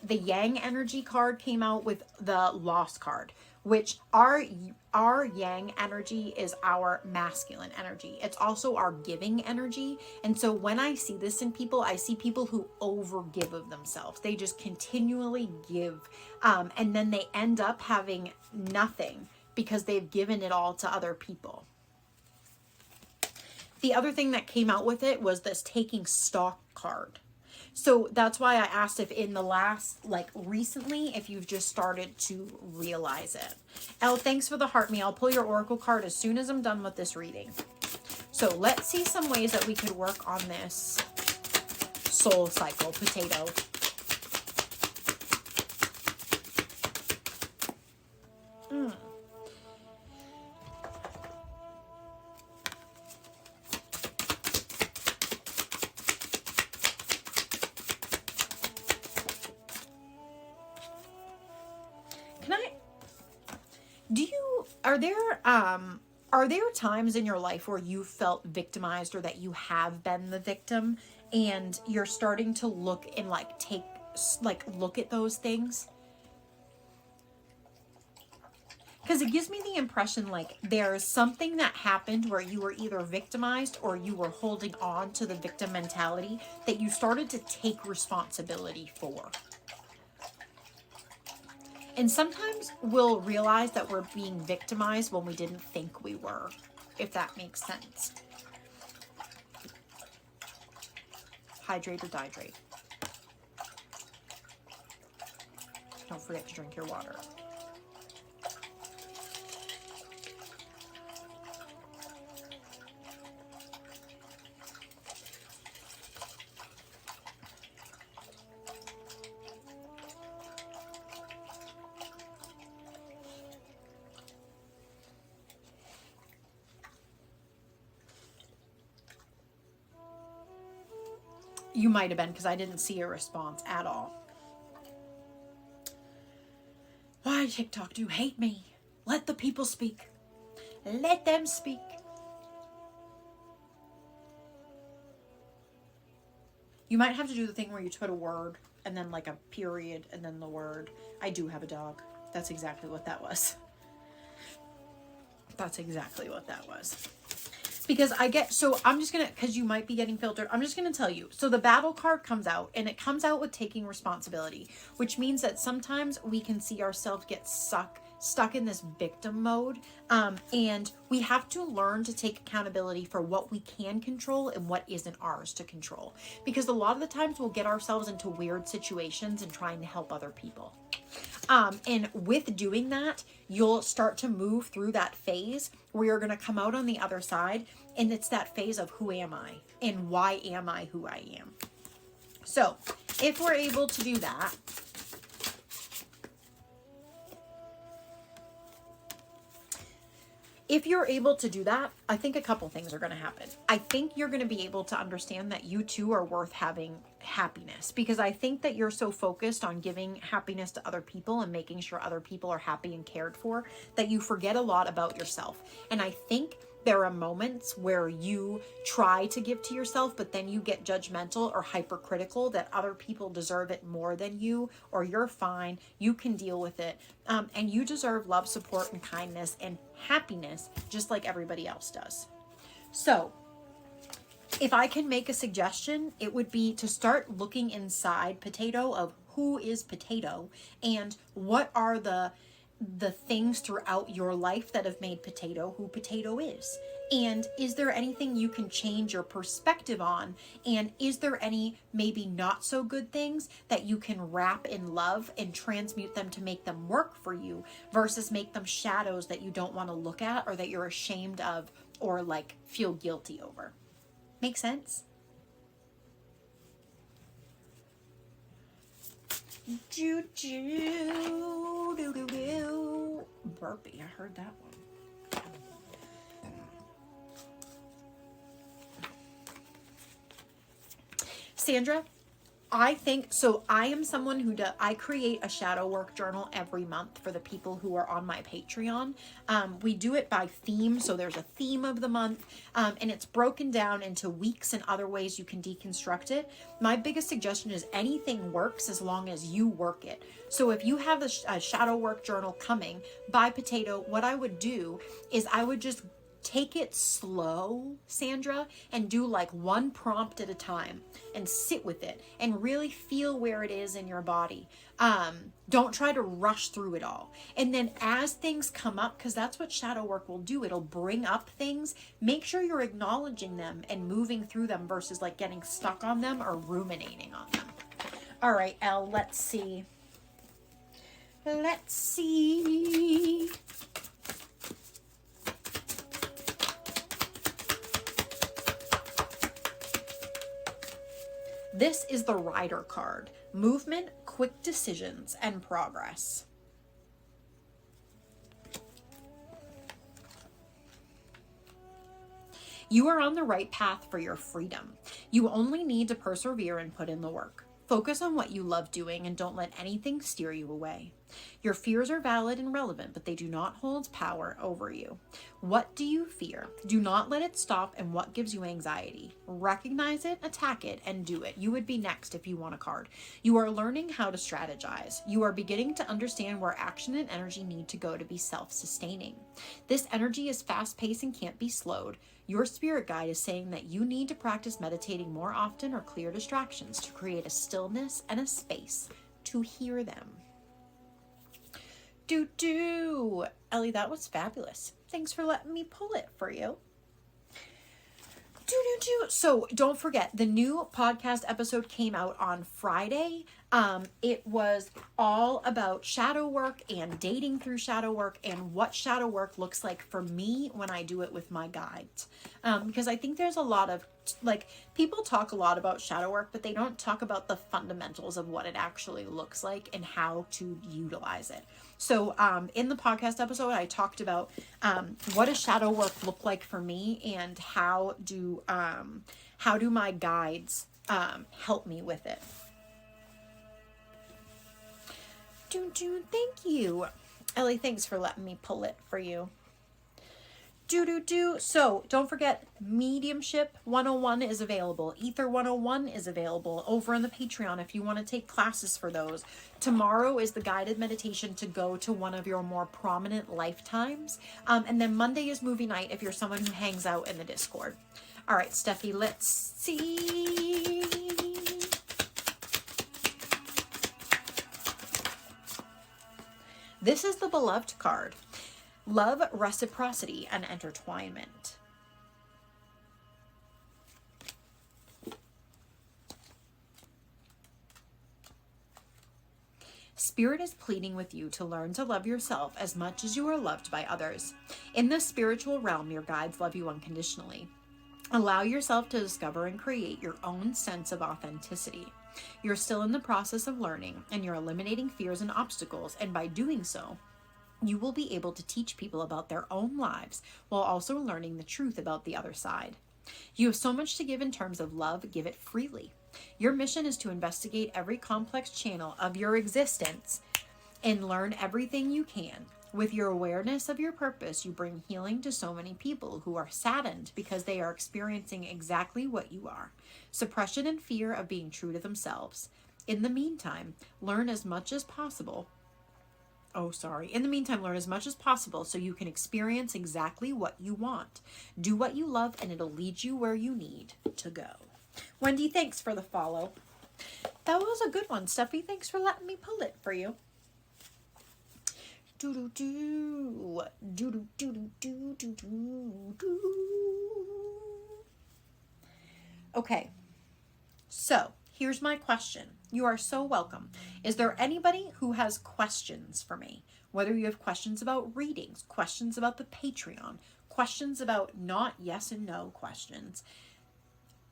the Yang energy card came out with the Lost card, which our Yang energy is our masculine energy. It's also our giving energy. And so when I see this in people, I see people who overgive of themselves. They just continually give. And then they end up having nothing because they've given it all to other people. The other thing that came out with it was this taking stock card. So that's why I asked if in the last, like recently, if you've just started to realize it. Elle, thanks for the heart me. I'll pull your oracle card as soon as I'm done with this reading. So let's see some ways that we could work on this soul cycle, potato. Mm. Can I, do you, are there times in your life where you felt victimized or that you have been the victim and you're starting to look and like look at those things? Because it gives me the impression like there's something that happened where you were either victimized or you were holding on to the victim mentality that you started to take responsibility for. And sometimes we'll realize that we're being victimized when we didn't think we were, if that makes sense. Hydrate or dihydrate. Don't forget to drink your water. You might have been, because I didn't see a response at all. Why, TikTok, do you hate me? Let the people speak. Let them speak. You might have to do the thing where you put a word and then like a period and then the word. I do have a dog. That's exactly what that was. That's exactly what that was. Because so I'm just gonna, because you might be getting filtered, I'm just gonna tell you. So the battle card comes out, and it comes out with taking responsibility, which means that sometimes we can see ourselves get stuck in this victim mode, and we have to learn to take accountability for what we can control and what isn't ours to control. Because a lot of the times we'll get ourselves into weird situations and trying to help other people. And with doing that, you'll start to move through that phase where you're going to come out on the other side. And it's that phase of who am I and why am I who I am? So if we're able to do that, if you're able to do that, I think a couple things are going to happen. I think you're going to be able to understand that you too are worth having happiness, because I think that you're so focused on giving happiness to other people and making sure other people are happy and cared for that you forget a lot about yourself. And I think there are moments where you try to give to yourself, but then you get judgmental or hypercritical that other people deserve it more than you, or you're fine, you can deal with it, and you deserve love, support, and kindness and happiness just like everybody else does. So if I can make a suggestion, it would be to start looking inside Potato of who is Potato and what are the things throughout your life that have made Potato who Potato is. And is there anything you can change your perspective on? And is there any maybe not so good things that you can wrap in love and transmute them to make them work for you versus make them shadows that you don't want to look at or that you're ashamed of or like feel guilty over? Make sense? Burpee, I heard that one. Sandra, I think, so I am someone who I create a shadow work journal every month for the people who are on my Patreon. We do it by theme, so there's a theme of the month, and it's broken down into weeks and other ways you can deconstruct it. My biggest suggestion is anything works as long as you work it. So if you have a shadow work journal coming by Potato, what I would do is I would just take it slow, Sandra, and do like one prompt at a time and sit with it and really feel where it is in your body. Don't try to rush through it all. And then as things come up, because that's what shadow work will do, it'll bring up things. Make sure you're acknowledging them and moving through them versus like getting stuck on them or ruminating on them. All right, Elle, let's see. Let's see. This is the Rider card. Movement, quick decisions, and progress. You are on the right path for your freedom. You only need to persevere and put in the work. Focus on what you love doing and don't let anything steer you away. Your fears are valid and relevant, but they do not hold power over you. What do you fear? Do not let it stop. And what gives you anxiety? Recognize it, attack it, and do it. You would be next if you want a card. You are learning how to strategize. You are beginning to understand where action and energy need to go to be self-sustaining. This energy is fast-paced and can't be slowed. Your spirit guide is saying that you need to practice meditating more often or clear distractions to create a stillness and a space to hear them. Ellie, that was fabulous. Thanks for letting me pull it for you. So don't forget, the new podcast episode came out on Friday. It was all about shadow work and dating through shadow work and what shadow work looks like for me when I do it with my guides. Because I think there's a lot of, like, people talk a lot about shadow work, but they don't talk about the fundamentals of what it actually looks like and how to utilize it. So in the podcast episode, I talked about what does shadow work look like for me and how do my guides help me with it. Thank you. Ellie, thanks for letting me pull it for you. So don't forget, Mediumship 101 is available. Ether 101 is available over on the Patreon if you want to take classes for those. Tomorrow is the guided meditation to go to one of your more prominent lifetimes. And then Monday is movie night if you're someone who hangs out in the Discord. All right, Steffi, let's see. This is the Beloved card. Love, reciprocity, and intertwinement. Spirit is pleading with you to learn to love yourself as much as you are loved by others. In the spiritual realm, your guides love you unconditionally. Allow yourself to discover and create your own sense of authenticity. You're still in the process of learning, and you're eliminating fears and obstacles, and by doing so, you will be able to teach people about their own lives while also learning the truth about the other side. You have so much to give in terms of love, give it freely. Your mission is to investigate every complex channel of your existence and learn everything you can. With your awareness of your purpose, you bring healing to so many people who are saddened because they are experiencing exactly what you are: suppression and fear of being true to themselves. In the meantime, learn as much as possible so you can experience exactly what you want. Do what you love and it'll lead you where you need to go. Wendy, thanks for the follow. That was a good one, Steffi. Thanks for letting me pull it for you. Okay, so here's my question. You are so welcome. Is there anybody who has questions for me? Whether you have questions about readings, questions about the Patreon, questions about not yes and no questions,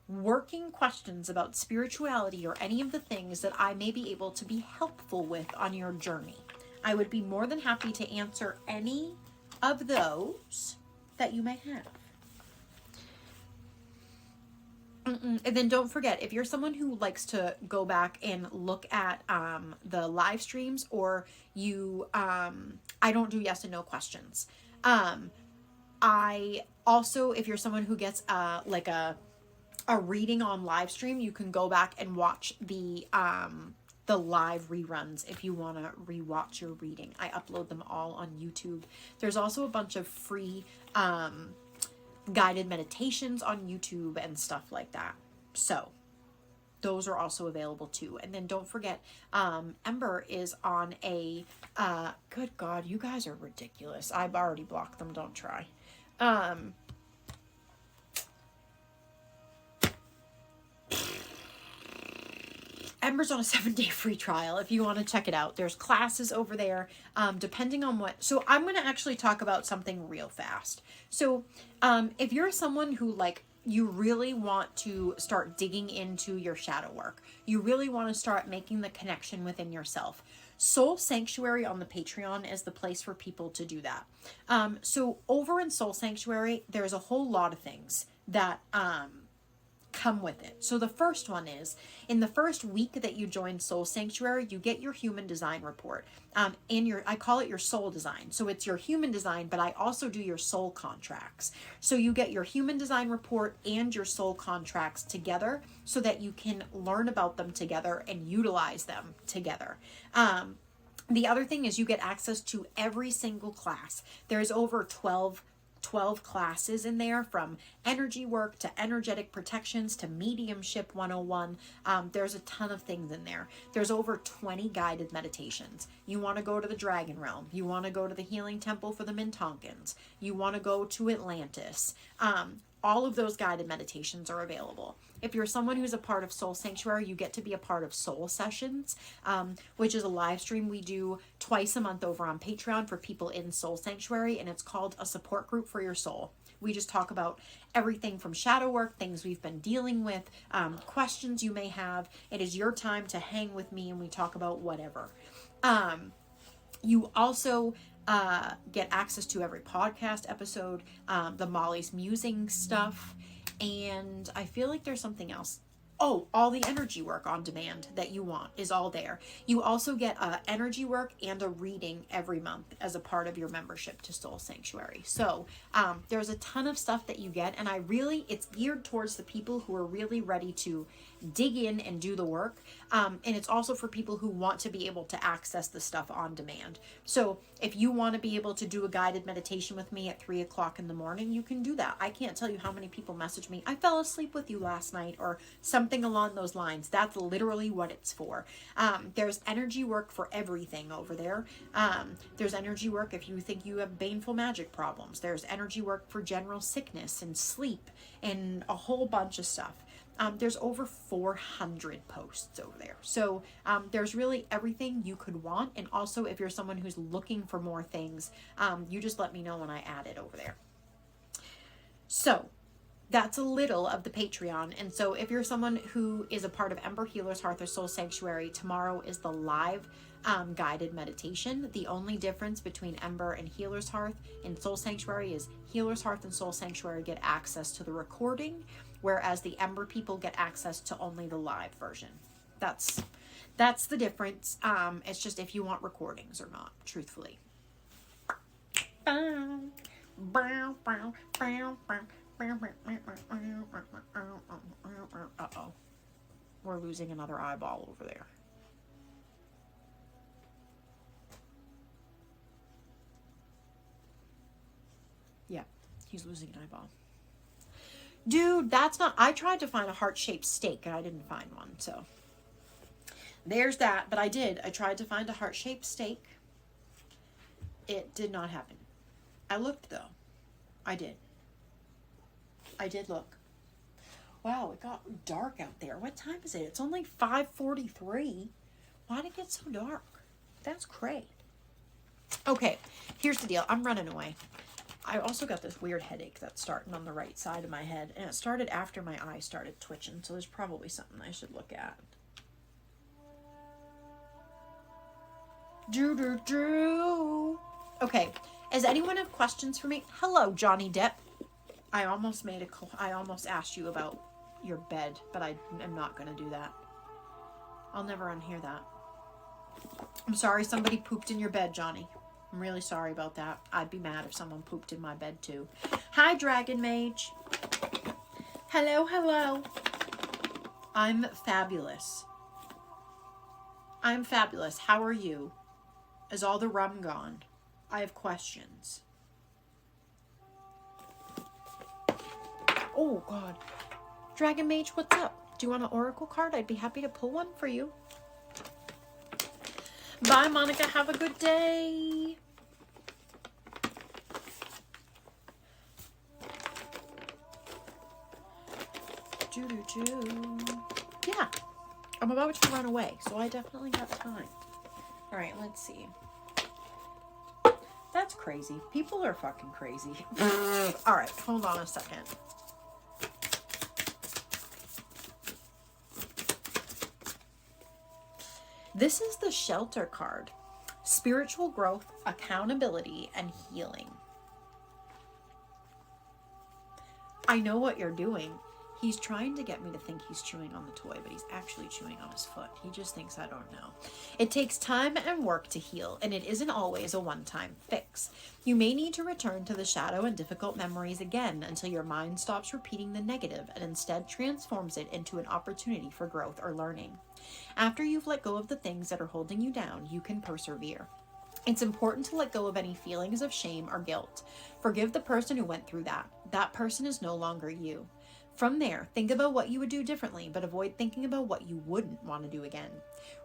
working questions about spirituality, or any of the things that I may be able to be helpful with on your journey, I would be more than happy to answer any of those that you may have. And then don't forget, if you're someone who likes to go back and look at the live streams, or you, I don't do yes and no questions. I also, if you're someone who gets like a reading on live stream, you can go back and watch the live reruns if you want to rewatch your reading. I upload them all on YouTube. There's also a bunch of free guided meditations on YouTube and stuff like that. So those are also available too. And then don't forget, Ember is on a, good God, you guys are ridiculous. I've already blocked them. Don't try. Ember's on a 7-day free trial if you want to check it out. There's classes over there, depending on what. So I'm going to actually talk about something real fast. So if you're someone who like you really want to start digging into your shadow work. You really want to start making the connection within yourself. Soul Sanctuary on the Patreon is the place for people to do that. So over in Soul Sanctuary, there's a whole lot of things that come with it. So the first one is, in the first week that you join Soul Sanctuary, you get your human design report. I call it your soul design. So it's your human design, but I also do your soul contracts. So you get your human design report and your soul contracts together so that you can learn about them together and utilize them together. The other thing is you get access to every single class. There's over 12 classes in there, from energy work to energetic protections to mediumship 101. There's a ton of things in there. There's over 20 guided meditations. You want to go to the Dragon Realm. You want to go to the Healing Temple for the Mintonkans. You want to go to Atlantis. All of those guided meditations are available. If you're someone who's a part of Soul Sanctuary, you get to be a part of Soul Sessions, which is a live stream we do twice a month over on Patreon for people in Soul Sanctuary, and it's called A Support Group for Your Soul. We just talk about everything from shadow work, things we've been dealing with, questions you may have. It is your time to hang with me, and we talk about whatever. You also get access to every podcast episode, the Molly's Musing stuff, and I feel like there's something else. Oh, all the energy work on demand that you want is all there. You also get energy work and a reading every month as a part of your membership to Soul Sanctuary. So there's a ton of stuff that you get, and it's geared towards the people who are really ready to dig in and do the work. And it's also for people who want to be able to access the stuff on demand. So if you want to be able to do a guided meditation with me at 3:00 in the morning, you can do that. I can't tell you how many people message me, I fell asleep with you last night, or something along those lines. That's literally what it's for. There's energy work for everything over there. There's energy work if you think you have baneful magic problems. There's energy work for general sickness and sleep and a whole bunch of stuff. There's over 400 posts over there. So there's really everything you could want. And also, if you're someone who's looking for more things, you just let me know when I add it over there. So that's a little of the Patreon. And so if you're someone who is a part of Ember, Healer's Hearth, or Soul Sanctuary, tomorrow is the live guided meditation. The only difference between Ember and Healer's Hearth and Soul Sanctuary is Healer's Hearth and Soul Sanctuary get access to the recording, whereas the Ember people get access to only the live version. That's the difference. It's just if you want recordings or not, truthfully. Uh-oh. We're losing another eyeball over there. Yeah, he's losing an eyeball. Dude, that's not... I tried to find a heart-shaped steak and I didn't find one, so... There's that, but I did. I tried to find a heart-shaped steak. It did not happen. I looked, though. I did look. Wow, it got dark out there. What time is it? It's only 5:43. Why did it get so dark? That's great. Okay, here's the deal. I'm running away. I also got this weird headache that's starting on the right side of my head, and it started after my eye started twitching, so there's probably something I should look at. Okay, does anyone have questions for me? Hello, Johnny Depp. I almost asked you about your bed, but I am not going to do that. I'll never unhear that. I'm sorry somebody pooped in your bed, Johnny. I'm really sorry about that. I'd be mad if someone pooped in my bed too. Hi, Dragon Mage. Hello, hello. I'm fabulous. I'm fabulous. How are you? Is all the rum gone? I have questions. Oh, God. Dragon Mage, what's up? Do you want an oracle card? I'd be happy to pull one for you. Bye, Monica. Have a good day. Yeah. I'm about to run away, so I definitely have time. All right, let's see. That's crazy. People are fucking crazy. All right, hold on a second. This is the Shelter card. Spiritual growth, accountability, and healing. I know what you're doing. He's trying to get me to think he's chewing on the toy, but he's actually chewing on his foot. He just thinks I don't know. It takes time and work to heal, and it isn't always a one-time fix. You may need to return to the shadow and difficult memories again until your mind stops repeating the negative and instead transforms it into an opportunity for growth or learning. After you've let go of the things that are holding you down, you can persevere. It's important to let go of any feelings of shame or guilt. Forgive the person who went through that. That person is no longer you. From there, think about what you would do differently, but avoid thinking about what you wouldn't want to do again.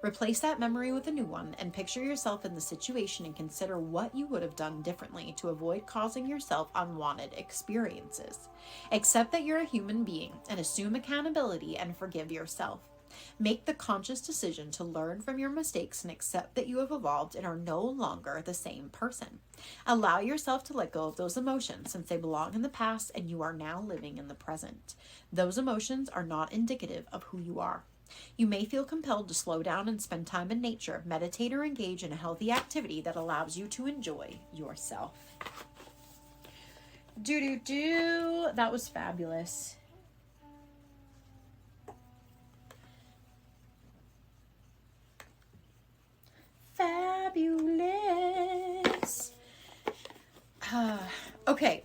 Replace that memory with a new one and picture yourself in the situation and consider what you would have done differently to avoid causing yourself unwanted experiences. Accept that you're a human being and assume accountability and forgive yourself. Make the conscious decision to learn from your mistakes and accept that you have evolved and are no longer the same person. Allow yourself to let go of those emotions since they belong in the past and you are now living in the present. Those emotions are not indicative of who you are. You may feel compelled to slow down and spend time in nature, meditate, or engage in a healthy activity that allows you to enjoy yourself. That was fabulous. Fabulous. Okay,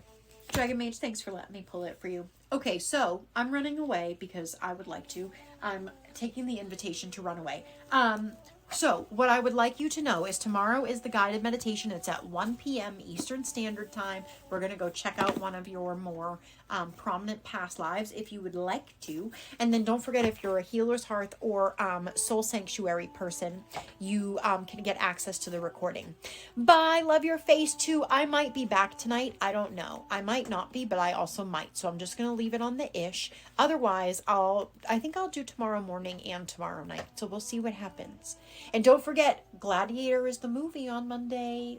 Dragon Mage, thanks for letting me pull it for you. Okay, so I'm running away because I would like to. I'm taking the invitation to run away. So what I would like you to know is tomorrow is the guided meditation. It's at 1 p.m. Eastern Standard Time. We're going to go check out one of your more prominent past lives if you would like to. And then don't forget, if you're a Healer's Hearth or Soul Sanctuary person, you can get access to the recording. Bye. Love your face too. I might be back tonight. I don't know. I might not be, but I also might. So I'm just going to leave it on the ish. Otherwise, I think I'll do tomorrow morning and tomorrow night. So we'll see what happens. And don't forget, Gladiator is the movie on Monday.